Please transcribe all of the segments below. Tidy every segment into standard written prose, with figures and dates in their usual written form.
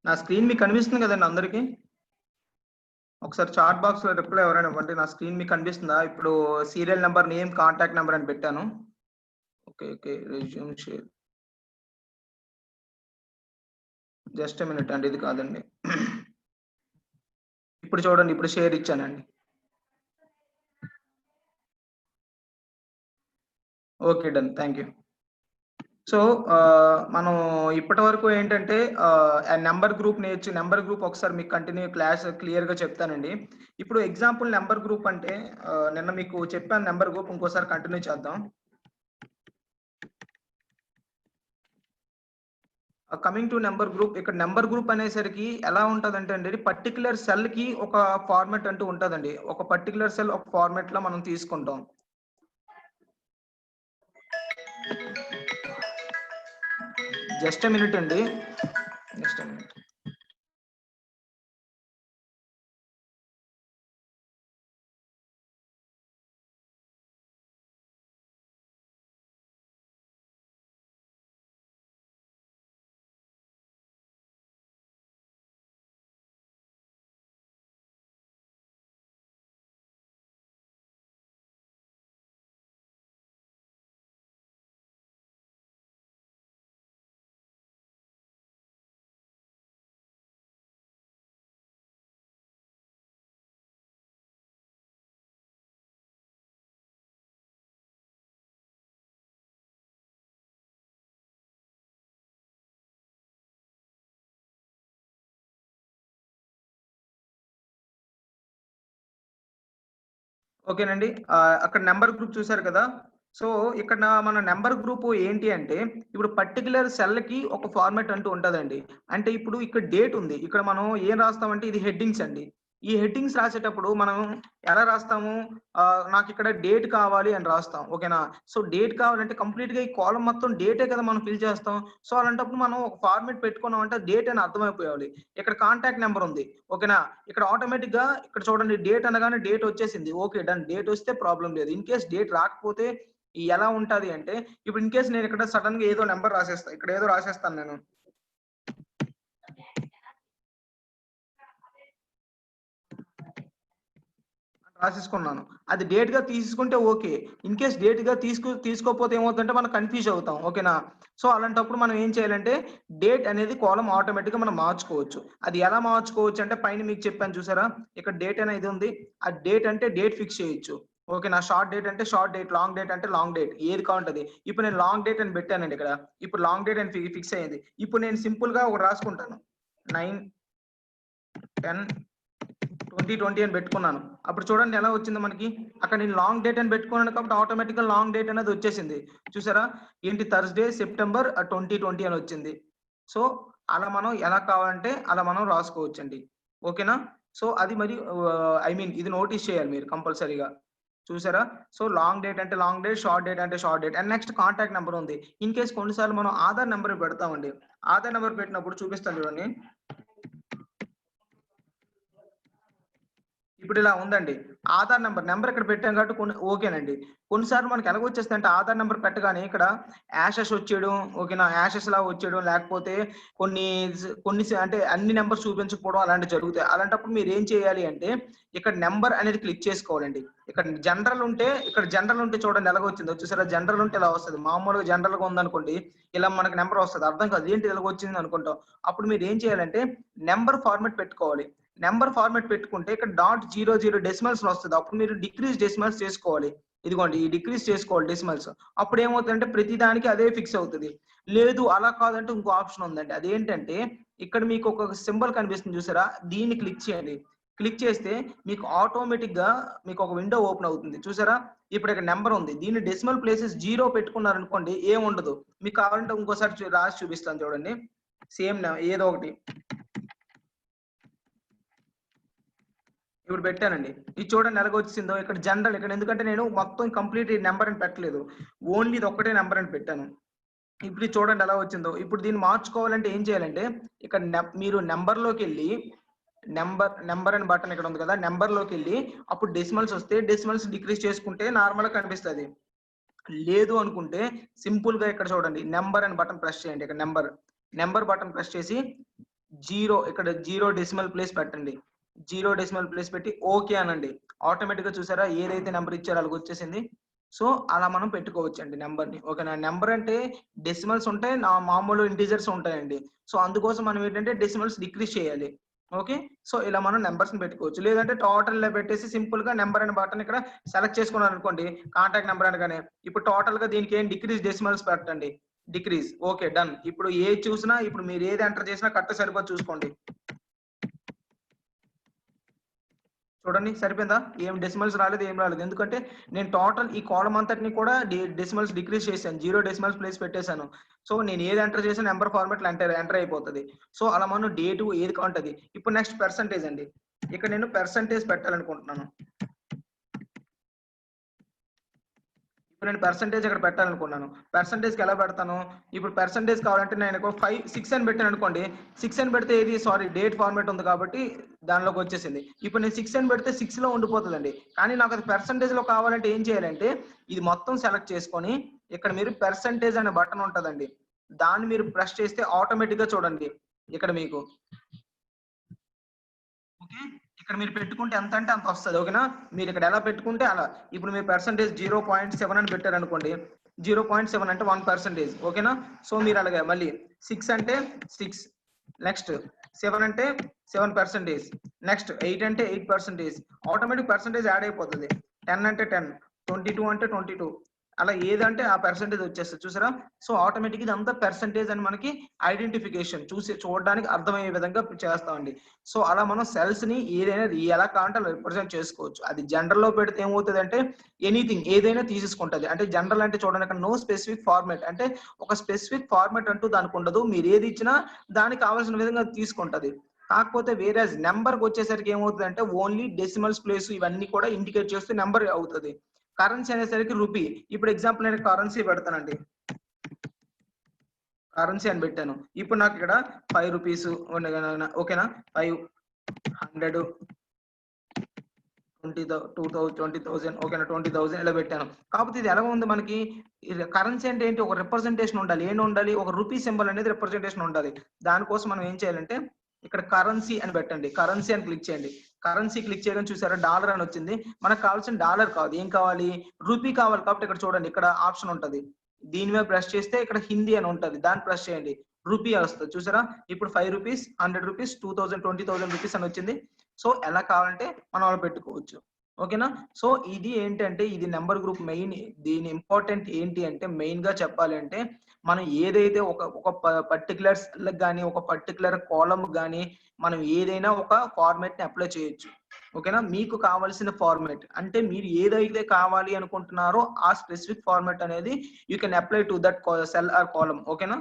నా స్క్రీన్ మీకు కనిపిస్తుంది కదండి అందరికి? ఒకసారి చాట్ బాక్స్‌లో రిప్లై ఎవరైనా ఇవ్వండి. నా స్క్రీన్ మీకు కనిపిస్తుందా? ఇప్పుడు serial number, name, contact number అని పెట్టాను. Okay. Resume share. Just a minute అండి, ఇది కాదండి. ఇప్పుడు చూడండి, ఇప్పుడు షేర్ ఇచ్చానండి. Okay, done. Thank you. So, మనం ఇప్పటివరకు ఏంటంటే నంబర్ గ్రూప్ ఒకసారి మీకు కంటిన్యూ క్లాస్ క్లియర్‌గా చెప్తానండి. ఇప్పుడు ఎగ్జాంపుల్ నంబర్ గ్రూప్ అంటే నిన్న మీకు చెప్పాను నంబర్ గ్రూప్, ఇంకోసారి కంటిన్యూ చేద్దాం. కమింగ్ టు నంబర్ గ్రూప్, ఇక్కడ నంబర్ గ్రూప్ అనేసరికి ఎలా ఉంటదంటే అండి, పర్టిక్యులర్ సెల్‌కి ఒక ఫార్మాట్ అంటూ ఉంటదండి. ఒక పర్టిక్యులర్ సెల్ ఒక ఫార్మాట్‌లో మనం తీసుకుంటాం. జస్ట్ ఎ మినిట్ అండి. Just a minute. ఓకేనండి. అక్కడ నంబర్ గ్రూప్ చూసారు కదా! సో, ఇక్కడ మన నంబర్ గ్రూప్ ఏంటి అంటే, ఇప్పుడు పర్టిక్యులర్ సెల్‌కి ఒక ఫార్మాట్ అంటూ ఉంటదండి. అంటే ఇప్పుడు ఇక్కడ డేట్ ఉంది. ఇక్కడ మనం ఏం రాస్తామంటే ఇది హెడ్డింగ్స్ అండి. ఈ హెడ్డింగ్స్ రాసేటప్పుడు మనం ఎలా రాస్తాము? నాకిక్కడ డేట్ కావాలి అని రాస్తాం. ఓకేనా? సో, డేట్ కావాలంటే కంప్లీట్‌గా ఈ కాలమ్ మొత్తం డేటే కదా మనం ఫిల్ చేస్తాం. సో, అలాంటప్పుడు మనం ఒక ఫార్మాట్ పెట్టుకున్నామంటే డేట్ అని అర్థమైపోవాలి. ఇక్కడ కాంటాక్ట్ నంబర్ ఉంది. ఓకేనా? ఇక్కడ ఆటోమేటిక్‌గా ఇక్కడ చూడండి, డేట్ అనగానే డేట్ వచ్చేసింది. Okay, done. డేట్ వస్తే ప్రాబ్లమ్ లేదు. ఇన్ కేస్ డేట్ రాకపోతే ఎలా ఉంటది అంటే, ఇప్పుడు ఇన్ కేస్ నేను ఇక్కడ సడెన్‌గా ఏదో నంబర్ రాసేస్తా. ఇక్కడ ఏదో రాసేస్తాను నేను. రాసేసుకున్నాను. అది డేట్‌గా తీసుకుంటే ఓకే. ఇన్ కేస్ డేట్‌గా తీసుకోకపోతే ఏమవుతుందంటే మనం కన్‌ఫ్యూజ్ అవుతాం. ఓకేనా? సో, అలాంటప్పుడు మనం ఏం చేయాలంటే డేట్ అనేది కాలమ్ ఆటోమేటిక్‌గా మనం మార్చుకోవచ్చు. అది ఎలా మార్చుకోవచ్చు అంటే పైన మీకు చెప్పాను చూసారా? ఇక్కడ డేట్ అనేది ఉంది. ఆ డేట్ అంటే డేట్ ఫిక్స్ చేయొచ్చు. ఓకేనా? షార్ట్ డేట్ అంటే షార్ట్ డేట్, లాంగ్ డేట్ అంటే లాంగ్ డేట్. ఏది కావాలంటే అది. ఇప్పుడు నేను లాంగ్ డేట్ అని పెట్టానండి ఇక్కడ. ఇప్పుడు లాంగ్ డేట్ అని ఫిక్స్ అయింది. ఇప్పుడు నేను సింపుల్‌గా ఒకటి రాసుకుంటాను. 9, 10, 2020 అని పెట్టుకున్నాను. అప్పుడు చూడండి ఎలా వచ్చిందో మనకి. అక్కడ నేను లాంగ్ డేట్ అని పెట్టుకున్నాను కాబట్టి ఆటోమేటిక్‌గా లాంగ్ డేట్ అనేది వచ్చేసింది. చూసారా? ఏంటి థర్స్‌డే సెప్టెంబర్ 2020 అని వచ్చింది. సో, అలా మనం ఎలా కావాలంటే అలా మనం రాసుకోవచ్చండి. ఓకేనా? సో, అది మరి ఐ మీన్ ఇది నోటీస్ చేయాలి మీరు కంపల్సరీగా. చూసారా? సో, లాంగ్ డేట్ అంటే లాంగ్ డేట్, షార్ట్ డేట్ అంటే short date. And next contact number ఉంది. ఇన్ కేస్ కొన్ని సార్లు మనం ఆధార్ నంబర్ పెడతామండి. ఆధార్ నంబర్ పెట్టినప్పుడు చూపిస్తాను చూడండి. ఇప్పుడు ఇలా ఉందండి. ఆధార్ నంబర్ ఇక్కడ పెట్టాం కాబట్టి ఓకేనండి. కొన్నిసార్లు మనకి ఎలాగొచ్చేస్తదంటే ఆధార్ నంబర్ పెట్టగానే ఇక్కడ యాషెస్ వచ్చేయడం, ఓకేనా? యాషెస్‌లా వచ్చేయడం, లేకపోతే కొన్ని అంటే అన్ని నంబర్స్ చూపించకపోవడం అలాంటివి జరుగుతాయి. అలాంటప్పుడు మీరేం చేయాలి అంటే ఇక్కడ నంబర్ అనేది క్లిక్ చేసుకోవాలండి. ఇక్కడ జనరల్ ఉంటే చూడండి ఎలాగొచ్చిందో చూసారా? జనరల్ ఉంటే ఇలా వస్తది. మామూలుగా జనరల్‌గా ఉందనుకోండి, ఇలా మనకు నంబర్ వస్తది. అర్థం కాదు. ఏంటి ఇలాగొచ్చింది అనుకుంటాం. అప్పుడు మీరేం చేయాలంటే నంబర్ ఫార్మాట్ పెట్టుకోవాలి. నంబర్ ఫార్మాట్ పెట్టుకుంటే ఇక్కడ డాట్ 00 డెసిమల్స్‌లో వస్తది. అప్పుడు మీరు డిక్రీజ్ డెసిమల్స్ చేసుకోవాలి. ఇదిగోండి ఈ డిక్రీజ్ చేసుకోవాలి డెసిమల్స్. అప్పుడు ఏమవుతుందంటే ప్రతి దానికి అదే ఫిక్స్ అవుతది. లేదు అలా కాదంటే ఇంకో ఆప్షన్ ఉందండి. అదేంటంటే ఇక్కడ మీకు ఒక సింబల్ కనిపిస్తుంది చూసారా? దీన్ని క్లిక్ చేయండి. క్లిక్ చేస్తే మీకు ఆటోమేటిక్‌గా మీకు ఒక విండో ఓపెన్ అవుతుంది. చూసారా? ఇప్పుడు ఇక్కడ నంబర్ ఉంది. దీన్ని డెసిమల్ ప్లేసెస్ 0 పెట్టుకున్నారనుకోండి ఏముండదు. మీకు కావాలంటే ఇంకోసారి రాసి చూపిస్తాను చూడండి. సేమ్ ఏదో ఒకటి. ఇప్పుడు పెట్టానండి. ఇది చూడండి ఎలాగొచ్చేసిందో. ఇక్కడ జనరల్ ఇక్కడ ఎందుకంటే నేను మొత్తం కంప్లీట్ ఈ నంబర్ అని పెట్టలేదు. ఓన్లీ ఇదొక్కటే నంబర్ అని పెట్టాను. ఇప్పుడు ఇది చూడండి ఎలా వచ్చిందో. ఇప్పుడు దీన్ని మార్చుకోవాలంటే ఏం చేయాలంటే ఇక్కడ మీరు నంబర్‌లోకెళ్ళి నంబర్ అని బటన్ ఇక్కడ ఉంది కదా! నంబర్‌లోకెళ్ళి అప్పుడు డెసిమల్స్ వస్తే డెసిమల్స్ డిక్రీజ్ చేసుకుంటే నార్మల్‌గా కనిపిస్తది. లేదు అనుకుంటే సింపుల్‌గా ఇక్కడ చూడండి నంబర్ అని బటన్ ప్రెస్ చేయండి. ఇక్కడ నంబర్ బటన్ ప్రెస్ చేసి జీరో ఇక్కడ జీరో డెసిమల్ ప్లేస్ పెట్టండి. జీరో డెసిమల్ ప్లేస్ పెట్టి ఓకే అనండి. ఆటోమేటిక్‌గా చూసారా ఏదైతే నంబర్ ఇచ్చారో అలాగ వచ్చేసింది. సో, అలా మనం పెట్టుకోవచ్చండి నంబర్‌ని. ఓకేనా. నంబర్ అంటే డెసిమల్స్ ఉంటాయి. మామూలు ఇంటిజర్స్ ఉంటాయండి. సో, అందుకోసం మనం ఏంటంటే డెసిమల్స్ డిక్రీజ్ చేయాలి. ఓకే. సో, ఇలా మనం నంబర్స్‌ని పెట్టుకోవచ్చు. లేదంటే టోటల్‌లో పెట్టేసి సింపుల్‌గా నంబర్ అనే బటన్ ఇక్కడ సెలెక్ట్ చేసుకున్నారనుకోండి. కాంటాక్ట్ నంబర్ అనగానే ఇప్పుడు టోటల్‌గా దీనికి ఏం డిక్రీజ్ డెసిమల్స్ పెట్టండి. డిక్రీజ్. ఓకే. డన్. ఇప్పుడు ఏది చూసినా ఇప్పుడు మీరు ఏది ఎంటర్ చేసినా కరెక్ట్ సరిపోద్ది చూసుకోండి. చూడండి సరిపోయిందా? ఏం డెసిమల్స్ రాలేదు, ఏం రాలేదు. ఎందుకంటే నేను టోటల్ ఈ కాలమ్ అంతటిని కూడా డెసిమల్స్ డిక్రీజ్ చేశాను. 0 డెసిమల్స్ ప్లేస్ పెట్టేసాను. సో, నేను ఏది ఎంటర్ చేసినా నంబర్ ఫార్మాట్‌లో ఎంటర్ ఎంటర్ అయిపోతది. సో, అలా మనం డేటు ఏది కావాలంటే అది. ఇప్పుడు నెక్స్ట్ పర్సెంటేజ్ అండి. ఇక్కడ నేను పర్సెంటేజ్ పెట్టాలనుకుంటున్నాను. ఇప్పుడు నేను పర్సెంటేజ్ ఇక్కడ పెట్టాలనుకున్నాను. పర్సెంటేజ్‌కి ఎలా పెడతాను? ఇప్పుడు పర్సెంటేజ్ కావాలంటే నేను ఒక 6 అని పెట్టాననుకోండి. 6 అని పెడితే ఏది సారీ డేట్ ఫార్మాట్ ఉంది కాబట్టి దానిలోకి వచ్చేసింది. ఇప్పుడు నేను 6 అని పెడితే 6లో ఉండిపోతదండి. కానీ నాకు అది పర్సెంటేజ్‌లో కావాలంటే ఏం చేయాలంటే ఇది మొత్తం సెలెక్ట్ చేసుకొని ఇక్కడ మీరు పర్సెంటేజ్ అనే బటన్ ఉంటదండి. దాన్ని మీరు ప్రెస్ చేస్తే ఆటోమేటిక్‌గా చూడండి. ఇక్కడ మీకు ఓకే. ఇక్కడ మీరు పెట్టుకుంటే ఎంత అంటే అంత వస్తది. ఓకేనా? మీరు ఇక్కడ ఎలా పెట్టుకుంటే అలా. ఇప్పుడు మీ పర్సెంటేజ్ 0.7 అని పెట్టారనుకోండి. 0.7 అంటే 1% ఓకేనా? సో, మీరు అలాగే మళ్ళీ 6 అంటే 6 నెక్స్ట్ 7 అంటే 7%. నెక్స్ట్ 8 అంటే 8%. ఆటోమేటిక్ పర్సెంటేజ్ యాడ్ అయిపోతది. 10 అంటే 10, 22 అంటే 22 అలా ఏదంటే ఆ పర్సెంటేజ్ వచ్చేస్తది చూసారా? సో, ఆటోమేటిక్ ఇదంతా పర్సెంటేజ్ అని మనకి ఐడెంటిఫికేషన్ చూడడానికి అర్థమయ్యే విధంగా చేస్తామండి. సో, అలా మనం సెల్స్‌ని ఏదైనా ఎలా కావాలంటే అలా రిప్రజెంట్ చేసుకోవచ్చు. అది జనరల్‌లో పెడితే ఏమవుతదంటే ఎనీథింగ్ ఏదైనా తీసేసుకుంటది. అంటే జనరల్ అంటే చూడండి అక్కడ నో స్పెసిఫిక్ ఫార్మాట్ అంటే ఒక స్పెసిఫిక్ ఫార్మాట్ అంటూ దానికుండదు. మీరు ఏది ఇచ్చినా దానికి కావాల్సిన విధంగా తీసుకుంటది. కాకపోతే వేరేస్ నంబర్‌కొచ్చేసరికి ఏమవుతదంటే ఓన్లీ డెసిమల్స్ ప్లేస్ ఇవన్నీ కూడా ఇండికేట్ చేస్తూ నంబర్ అవుతది. కరెన్సీ అనేసరికి రూపీ. ఇప్పుడు ఎగ్జాంపుల్ నేను కరెన్సీ పెడతానండి. కరెన్సీ అని పెట్టాను. ఇప్పుడు నాకు ఇక్కడ రూ. 5 ఓకేనా? 5, 100, 20,000 ఓకేనా? 20,000 ఇలా పెట్టాను. కాకపోతే ఇది ఎలా ఉంది మనకి ఇది కరెన్సీ అంటే ఏంటి? ఒక రిప్రజెంటేషన్ ఉండాలి. ఉండాలి? ఒక రూపీ సింబల్ అనేది రిప్రజెంటేషన్ ఉండాలి. దానికోసం మనం ఏం చేయాలంటే ఇక్కడ కరెన్సీ అని పెట్టండి. కరెన్సీ అని క్లిక్ చేయండి. కరెన్సీ క్లిక్ చేయగానే చూసారా డాలర్ అని వచ్చింది. మనకు కావాల్సిన డాలర్ కాదు. ఏం కావాలి? రూపీ కావాలి కాబట్టి ఇక్కడ చూడండి ఇక్కడ ఆప్షన్ ఉంటది. దీని మీద ప్రెస్ చేస్తే ఇక్కడ హిందీ అని ఉంటది. దాన్ని ప్రెస్ చేయండి. రూపీ వస్తది చూసారా? ఇప్పుడు రూ. 5, రూ. 100, 2000, 20,000 రూపీస్ అని వచ్చింది. సో, ఎలా కావాలంటే మనం అలా పెట్టుకోవచ్చు. ఓకేనా? సో, ఇది ఏంటంటే ఇది నంబర్ గ్రూప్ మెయిన్ దీని ఇంపార్టెంట్ ఏంటి అంటే మెయిన్‌గా చెప్పాలి అంటే మనం ఏదైతే ఒక పర్టిక్యులర్ సెల్‌కి గాని, ఒక పర్టిక్యులర్ కాలమ్‌కి గాని మనం ఏదైనా ఒక ఫార్మాట్‌ని అప్లై చేయొచ్చు. ఓకేనా? మీకు కావాల్సిన ఫార్మాట్ అంటే మీరు ఏదైతే కావాలి అనుకుంటున్నారో ఆ స్పెసిఫిక్ ఫార్మాట్ అనేది you can apply to that cell or column ఓకేనా?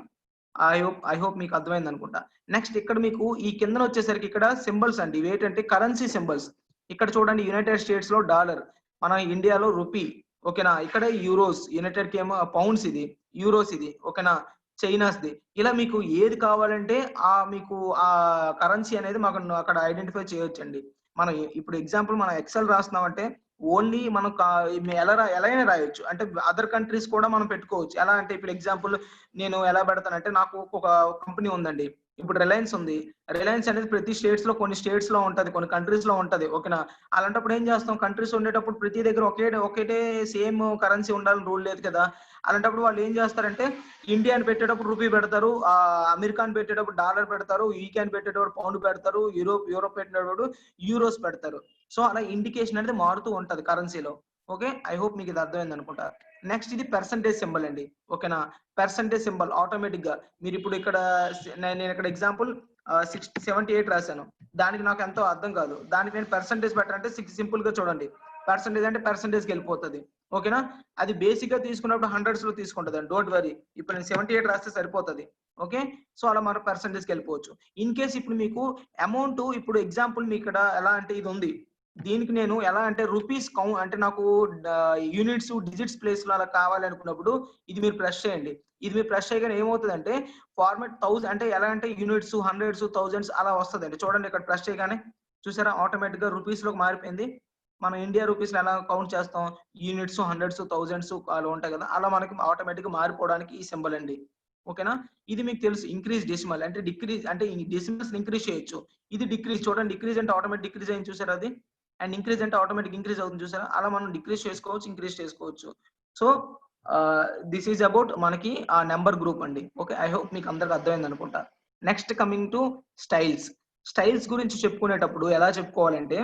ఐ హోప్ మీకు అర్థమైంది అనుకుంటా. నెక్స్ట్ ఇక్కడ మీకు ఈ కిందన వచ్చేసరికి ఇక్కడ సింబల్స్ అండి. ఇవేంటంటే కరెన్సీ సింబల్స్. ఇక్కడ చూడండి యునైటెడ్ స్టేట్స్‌లో డాలర్, మన ఇండియాలో రూపీ ఓకేనా? ఇక్కడ యూరోస్, యునైటెడ్‌కి ఏమో పౌండ్స్ ఇది, యూరోస్ ఇది ఓకేనా? చైనాస్‌ది. ఇలా మీకు ఏది కావాలంటే మీకు ఆ కరెన్సీ అనేది మాకు అక్కడ ఐడెంటిఫై చేయొచ్చండి. మనం ఇప్పుడు ఎగ్జాంపుల్ మనం ఎక్సెల్ రాస్తున్నామంటే ఓన్లీ మనం ఎలా అయినా రాయొచ్చు. అంటే అదర్ కంట్రీస్ కూడా మనం పెట్టుకోవచ్చు. ఎలా అంటే ఇప్పుడు ఎగ్జాంపుల్ నేను ఎలా పెడతానంటే నాకు ఒక కంపెనీ ఉందండి. ఇప్పుడు రిలయన్స్ ఉంది. రిలయన్స్ అనేది ప్రతి స్టేట్స్‌లో కొన్ని స్టేట్స్‌లో ఉంటది. కొన్ని కంట్రీస్‌లో ఉంటది. ఓకేనా? అలాంటప్పుడు ఏం చేస్తాం కంట్రీస్ ఉండేటప్పుడు ప్రతి దగ్గర ఒకటే సేమ్ కరెన్సీ ఉండాలని రూల్ లేదు కదా! అలాంటప్పుడు వాళ్ళు ఏం చేస్తారంటే ఇండియా అని పెట్టేటప్పుడు రూపీ పెడతారు. అమెరికా అని పెట్టేటప్పుడు డాలర్ పెడతారు. యూకే అని పెట్టేటప్పుడు పౌండ్ పెడతారు. యూరోప్ పెట్టేటప్పుడు యూరోస్ పెడతారు. సో, అలా ఇండికేషన్ అనేది మారుతూ ఉంటది కరెన్సీలో. ఓకే. ఐ హోప్ మీకు ఇది అర్థమైంది అనుకుంటా. నెక్స్ట్ ఇది పర్సెంటేజ్ సింబల్ అండి. ఓకేనా? పర్సెంటేజ్ సింబల్ ఆటోమేటిక్‌గా మీరిప్పుడు ఇక్కడ నేను ఇక్కడ ఎగ్జాంపుల్ 78 రాసాను. దానికి నాకు ఎంతో అర్థం కాదు. దానికి నేను పర్సెంటేజ్ పెట్టాలంటే సింపుల్‌గా చూడండి. పర్సెంటేజ్ అంటే పర్సెంటేజ్‌కెళ్ళిపోతది. ఓకేనా? అది బేసిక్‌గా తీసుకున్నప్పుడు హండ్రెడ్స్‌లో తీసుకుంటదండి. Don't worry. ఇప్పుడు నేను 78 రాస్తే సరిపోతది. ఓకే. సో, అలా మనం పర్సెంటేజ్‌కెళ్ళిపోవచ్చు. ఇన్ కేస్ ఇప్పుడు మీకు అమౌంట్ ఇప్పుడు ఎగ్జాంపుల్ మీకిక్కడ ఎలా అంటే ఇదుంది. దీనికి నేను ఎలా అంటే రూపీస్ అంటే నాకు యూనిట్స్, డిజిట్స్ ప్లేస్‌లో అలా కావాలనుకున్నప్పుడు ఇది మీరు ప్రెస్ చేయండి. ఇది మీరు ప్రెస్ చేయగానే ఏమవుతదంటే ఫార్మాట్ 1000 అంటే ఎలా అంటే యూనిట్స్, హండ్రెడ్స్, థౌసండ్స్ అలా వస్తదండి. చూడండి ఇక్కడ ప్రెస్ చేయగానే చూసారా ఆటోమేటిక్‌గా రూపీస్‌లోకి మారిపోయింది. మనం ఇండియా రూపీస్‌లో ఎలా కౌంట్ చేస్తాం? యూనిట్స్, హండ్రెడ్స్, థౌసండ్స్ అలా ఉంటాయి కదా! అలా మనకి ఆటోమేటిక్‌గా మారిపోవడానికి ఈ సింబల్ అండి. ఓకేనా. ఇది మీకు తెలుసు ఇంక్రీజ్ డెసిమల్ అంటే డిక్రీజ్ అంటే డెసిమల్స్ ఇంక్రీజ్ చేయొచ్చు. ఇది డిక్రీజ్ చూడండి, డిక్రీజ్ అంటే ఆటోమేటిక్ డిక్రీజ్ అయింది చూసారా అది, అండ్ ఇంక్రీజ్ అంటే ఆటోమేటిక్ ఇంక్రీజ్ అవుతుంది చూసారా, అలా మనం డిక్రీజ్ చేసుకోవచ్చు, ఇంక్రీజ్ చేసుకోవచ్చు. సో దిస్ ఈజ్ అబౌట్ మనకి ఆ నెంబర్ గ్రూప్ అండి. ఓకే, ఐ హోప్ మీకు అందరికి అర్థమైంది అనుకుంటా. Next coming to styles. Styles గురించి చెప్పుకునేటప్పుడు ఎలా చెప్పుకోవాలంటే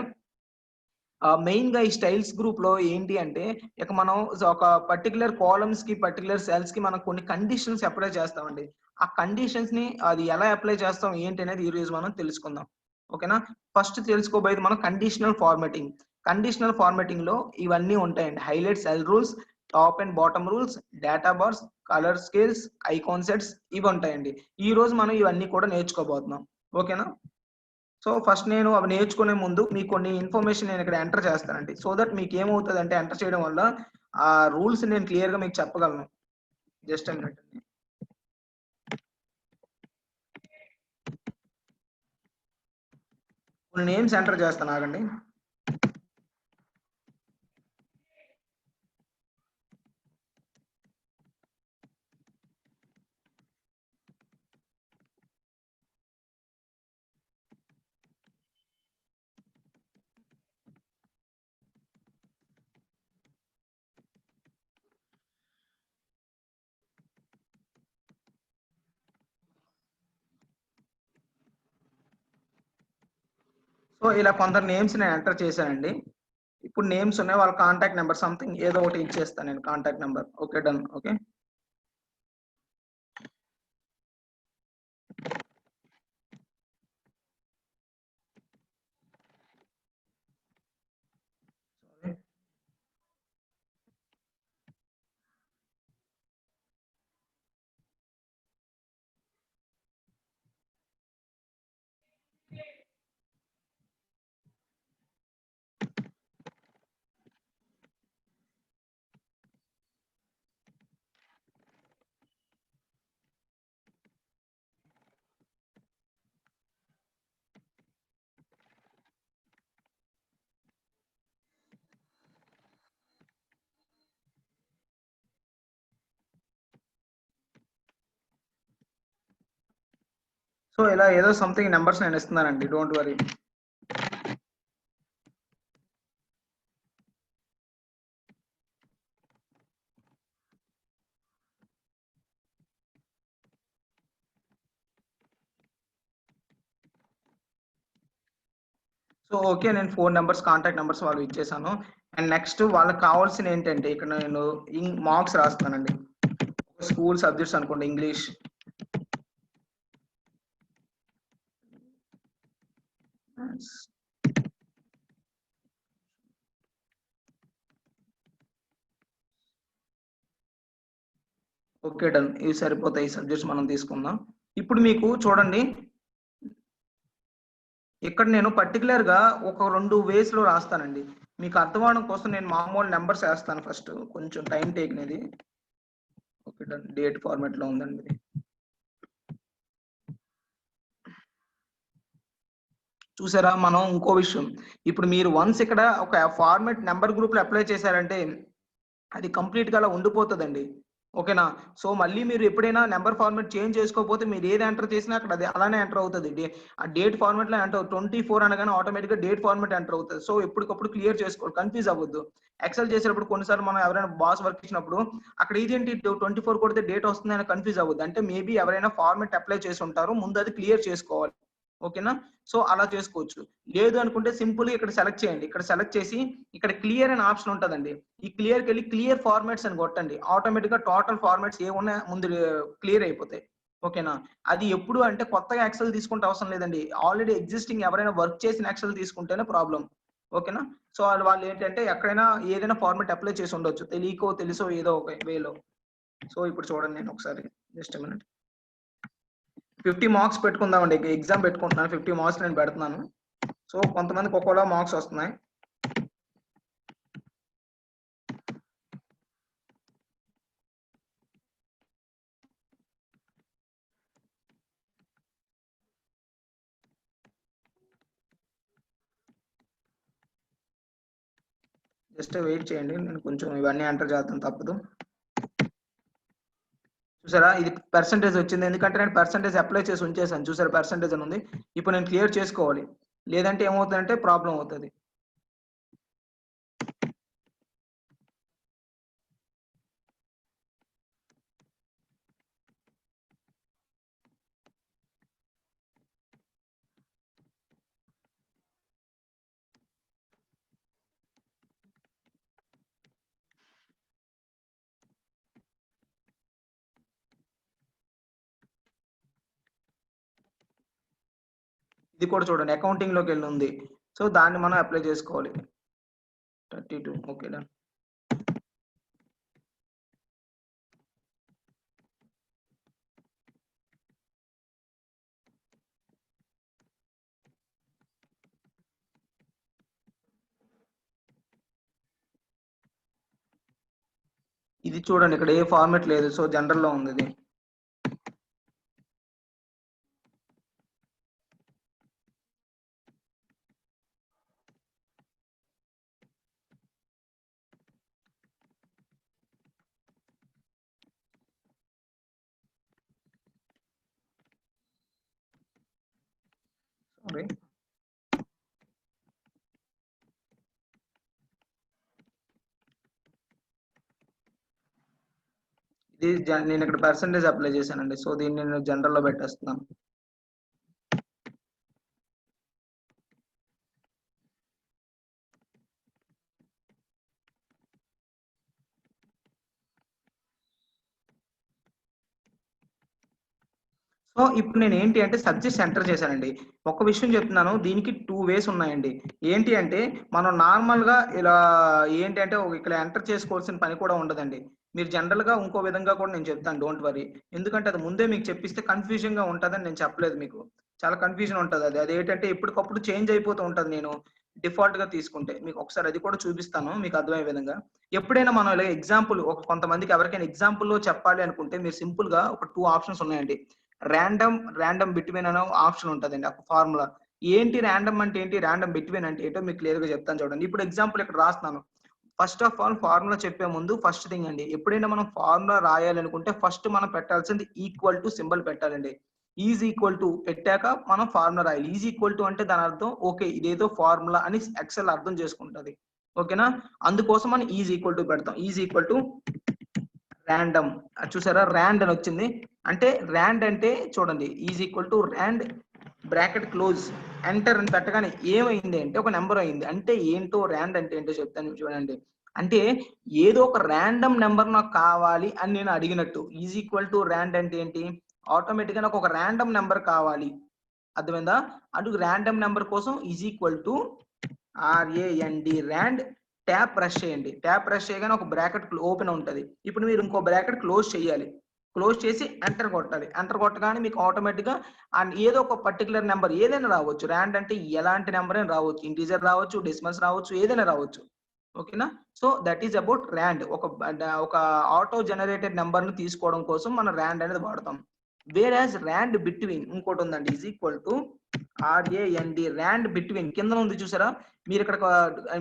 మెయిన్ గా ఈ స్టైల్స్ గ్రూప్ లో ఏంటి అంటే ఇక మనం ఒక పర్టికులర్ కాలమ్స్ కి పర్టికులర్ సెల్స్ కి మనం కొన్ని కండిషన్స్ అప్లై చేస్తామండి. ఆ కండిషన్స్ ని అది ఎలా అప్లై చేస్తాం ఏంటి అనేది ఈ రోజు మనం తెలుసుకుందాం. ఓకేనా. ఫస్ట్ తెలుసుకోబోయేది మనం కండిషనల్ ఫార్మాటింగ్. కండిషనల్ ఫార్మాటింగ్ లో ఇవన్నీ ఉంటాయండి. Highlight cell rules, top and bottom rules, data bars, colour scales, icon sets, ఇవి ఉంటాయండి. ఈ రోజు మనం ఇవన్నీ కూడా నేర్చుకోబోతున్నాం. ఓకేనా. సో ఫస్ట్ నేను అవి నేర్చుకునే ముందు మీకు కొన్ని ఇన్ఫర్మేషన్ నేను ఇక్కడ ఎంటర్ చేస్తానండి. సో దట్ మీకు ఏమవుతుంది అంటే ఎంటర్ చేయడం వల్ల ఆ రూల్స్ నేను క్లియర్ గా మీకు చెప్పగలను. జస్ట్ మినిట్ అండి. కొన్ని నేమ్స్ ఎంటర్ చేస్తాను, ఆగండి. సో ఇలా కొందరు నేమ్స్ నేను ఎంటర్ చేశానండి. ఇప్పుడు నేమ్స్ ఉన్నాయి, వాళ్ళ కాంటాక్ట్ నెంబర్ సంథింగ్ ఏదో ఒకటి ఇచ్చేస్తాను నేను, contact number. Okay, done. Okay, so ఇలా ఏదో సంథింగ్ నెంబర్స్ నేను ఇస్తున్నానండి, డోంట్ వరీ. సో ఓకే, నేను 4 నెంబర్స్ కాంటాక్ట్ నెంబర్స్ వాళ్ళు ఇచ్చేసాను. అండ్ నెక్స్ట్ వాళ్ళకి కావాల్సిన ఏంటంటే ఇక్కడ నేను మార్క్స్ రాస్తానండి. స్కూల్ సబ్జెక్ట్స్ అనుకోండి, ఇంగ్లీష్, ఓకే, డన్. ఇవి సరిపోతాయి, ఈ సబ్జెక్ట్స్ మనం తీసుకుందాం. ఇప్పుడు మీకు చూడండి, ఇక్కడ నేను పర్టికులర్ గా ఒక 2 వేస్ లో రాస్తానండి. మీకు అర్థం అవడం కోసం నేను మామూలు నెంబర్స్ వేస్తాను. ఫస్ట్ కొంచెం టైం టేకినది. Okay, done. డేట్ ఫార్మాట్ లో ఉందండి ఇది. చూసారా, మనం ఇంకో విషయం, ఇప్పుడు మీరు వన్స్ ఇక్కడ ఒక ఫార్మాట్ నెంబర్ గ్రూప్ లో అప్లై చేశారంటే అది కంప్లీట్ గా అలా ఉండిపోతుందండి. ఓకేనా. సో మళ్ళీ మీరు ఎప్పుడైనా నెంబర్ ఫార్మాట్ చేంజ్ చేసుకోకపోతే మీరు ఏది ఎంటర్ చేసినా అక్కడ అది అలానే ఎంటర్ అవుతుంది. ఆ డేట్ ఫార్మాట్ లో ఎంటర్ 24 అనగానే ఆటోమేటిక్ గా డేట్ ఫార్మాట్ ఎంటర్ అవుతుంది. సో ఎప్పటికప్పుడు క్లియర్ చేసుకోవాలి, కన్ఫ్యూజ్ అవ్వద్దు. ఎక్సెల్ చేసేటప్పుడు కొన్నిసార్లు మనం ఎవరైనా బాస్ వర్క్ ఇచ్చినప్పుడు అక్కడ ఇదేంటి 24 కొడితే డేట్ వస్తుంది అని కన్ఫ్యూజ్ అవ్వద్దు. అంటే మేబీ ఎవరైనా ఫార్మాట్ అప్లై చేసి ఉంటారు, ముందు అది క్లియర్ చేసుకోవాలి. ఓకేనా. సో అలా చేసుకోవచ్చు. లేదు అనుకుంటే సింపుల్ ఇక్కడ సెలెక్ట్ చేయండి. ఇక్కడ సెలెక్ట్ చేసి ఇక్కడ క్లియర్ అనే ఆప్షన్ ఉంటుందండి. ఈ క్లియర్ కి వెళ్ళి క్లియర్ ఫార్మాట్స్ అని కొట్టండి. ఆటోమేటిక్ గా టోటల్ ఫార్మాట్స్ ఏమున్నా ముందు క్లియర్ అయిపోతాయి. ఓకేనా. అది ఎప్పుడు అంటే కొత్తగా ఎక్సెల్ తీసుకుంటే అవసరం లేదండి. ఆల్రెడీ ఎగ్జిస్టింగ్ ఎవరైనా వర్క్ చేసిన ఎక్సెల్ తీసుకుంటేనే ప్రాబ్లం. ఓకేనా. సో వాళ్ళు ఏంటంటే ఎక్కడైనా ఏదైనా ఫార్మాట్ అప్లై చేసి ఉండొచ్చు, తెలియకో తెలుసో ఏదో ఒక వేలో. సో ఇప్పుడు చూడండి, నేను ఒకసారి జస్ట్ మినిట్ 50 మార్క్స్ పెట్టుకుందామండి. ఎగ్జామ్ పెట్టుకుంటున్నాను, 50 మార్క్స్ నేను పెడుతున్నాను. సో కొంతమందికి ఒక్కోలా మార్క్స్ వస్తున్నాయి. జస్ట్ వెయిట్ చేయండి, నేను కొంచెం ఇవన్నీ ఎంటర్ చేద్దాం, తప్పదు. చూసారా ఇది పర్సెంటేజ్ వచ్చింది, ఎందుకంటే నేను పర్సెంటేజ్ అప్లై చేసి ఉంచేసాను. చూసారా పర్సెంటేజ్ అని ఉంది. ఇప్పుడు నేను క్లియర్ చేసుకోవాలి, లేదంటే ఏమవుతుందంటే ప్రాబ్లం అవుతుంది. ఇది కూడా చూడండి అకౌంటింగ్ లోకి వెళ్ళి ఉంది. సో దాన్ని మనం అప్లై చేసుకోవాలి. 32 ఓకే డన్. ఇది చూడండి ఇక్కడ ఏ ఫార్మెట్ లేదు, సో జనరల్ లో ఉంది ఇది. సారీ ఇది నేను ఇక్కడ పర్సెంటేజ్ అప్లై చేశానండి, సో దీన్ని నేను జనరల్ లో పెట్టేస్తున్నాను. సో ఇప్పుడు నేను ఏంటి అంటే సబ్జెక్ట్స్ ఎంటర్ చేశానండి. ఒక విషయం చెప్తున్నాను, దీనికి 2 వేస్ ఉన్నాయండి. ఏంటి అంటే మనం నార్మల్ గా ఇలా ఏంటి అంటే ఇక్కడ ఎంటర్ చేసుకోవాల్సిన పని కూడా ఉండదండి. మీరు జనరల్ గా ఇంకో విధంగా కూడా నేను చెప్తాను, డోంట్ వరీ. ఎందుకంటే అది ముందే మీకు చెప్పిస్తే కన్ఫ్యూజన్ గా ఉంటుందని నేను చెప్పలేదు మీకు. చాలా కన్ఫ్యూజన్ ఉంటుంది అది. అదేంటంటే ఎప్పటికప్పుడు చేంజ్ అయిపోతూ ఉంటుంది. నేను డిఫాల్ట్ గా తీసుకుంటే మీకు ఒకసారి అది కూడా చూపిస్తాను మీకు అర్థమయ్యే విధంగా. ఎప్పుడైనా మనం ఇలా ఎగ్జాంపుల్ ఒక కొంతమందికి ఎవరికైనా ఎగ్జాంపుల్ లో చెప్పాలి అనుకుంటే మీరు సింపుల్ గా ఒక 2 ఆప్షన్స్ ఉన్నాయండి. ర్యాండమ్ బిట్వీన్ అనే ఆప్షన్ ఉంటుందండి, ఒక ఫార్ములా. ఏంటి ర్యాండమ్ అంటే ఏంటి, ర్యాండమ్ బిట్వీన్ అంటే ఏంటో మీకు క్లియర్ గా చెప్తాను చూడండి. ఇప్పుడు ఎగ్జాంపుల్ ఇక్కడ రాస్తున్నాను. ఫస్ట్ ఆఫ్ ఆల్ ఫార్ములా చెప్పే ముందు ఫస్ట్ థింగ్ అండి, ఎప్పుడైనా మనం ఫార్ములా రాయాలనుకుంటే ఫస్ట్ మనం పెట్టాల్సింది ఈక్వల్ టు సింబల్ పెట్టాలండి. ఈజ్ ఈక్వల్ టు పెట్టాక మనం ఫార్ములా రాయాలి. ఈజ్ ఈక్వల్ టు అంటే దాని అర్థం ఓకే ఇదేదో ఫార్ములా అని ఎక్సెల్ అర్థం చేసుకుంటది. ఓకేనా, అందుకోసం మనం ఈజ్ ఈక్వల్ టు పెడతాం. ఈజ్ ఈక్వల్ టు ర్యాండమ్, చూసారా ర్యాండ్ అని వచ్చింది. అంటే ర్యాండ్ అంటే చూడండి is equal to rand bracket close enter అని పెట్టగానే ఏమైంది అంటే ఒక నెంబర్ అయింది. అంటే ఏంటో ర్యాండ్ అంటే ఏంటో చెప్తాను చూడండి. అంటే ఏదో ఒక ర్యాండమ్ నెంబర్ నాకు కావాలి అని నేను అడిగినట్టు. ఈజ్ ఈక్వల్ టు ర్యాండ్ అంటే ఏంటి, ఆటోమేటిక్ గా నాకు ఒక ర్యాండమ్ నెంబర్ కావాలి, అర్థమైందా? అటు ర్యాండమ్ నెంబర్ కోసం is equal to RAND rand tap press చేయండి. ట్యాప్ ప్రెస్ చేయగానే ఒక బ్రాకెట్ ఓపెన్ ఉంటుంది. ఇప్పుడు మీరు ఇంకో బ్రాకెట్ క్లోజ్ చేయాలి. క్లోజ్ చేసి ఎంటర్ కొట్టాలి. ఎంటర్ కొట్టగానే మీకు ఆటోమేటిక్ గా అండ్ ఏదో ఒక పర్టికులర్ నెంబర్ ఏదైనా రావచ్చు. ర్యాండ్ అంటే ఎలాంటి నెంబర్ అయినా రావచ్చు, ఇంటీజర్ రావచ్చు, డెసిమల్స్ రావచ్చు, ఏదైనా రావచ్చు. ఓకేనా, so that is about rand. ఒక ఆటో జనరేటెడ్ నెంబర్ ని తీసుకోవడం కోసం మనం ర్యాండ్ అనేది వాడతాం. వేర్ యాజ్ ర్యాండ్ బిట్వీన్ ఇంకోటి ఉందండి, is equal to RAND rand between కింద ఉంది చూసారా. మీరు ఇక్కడ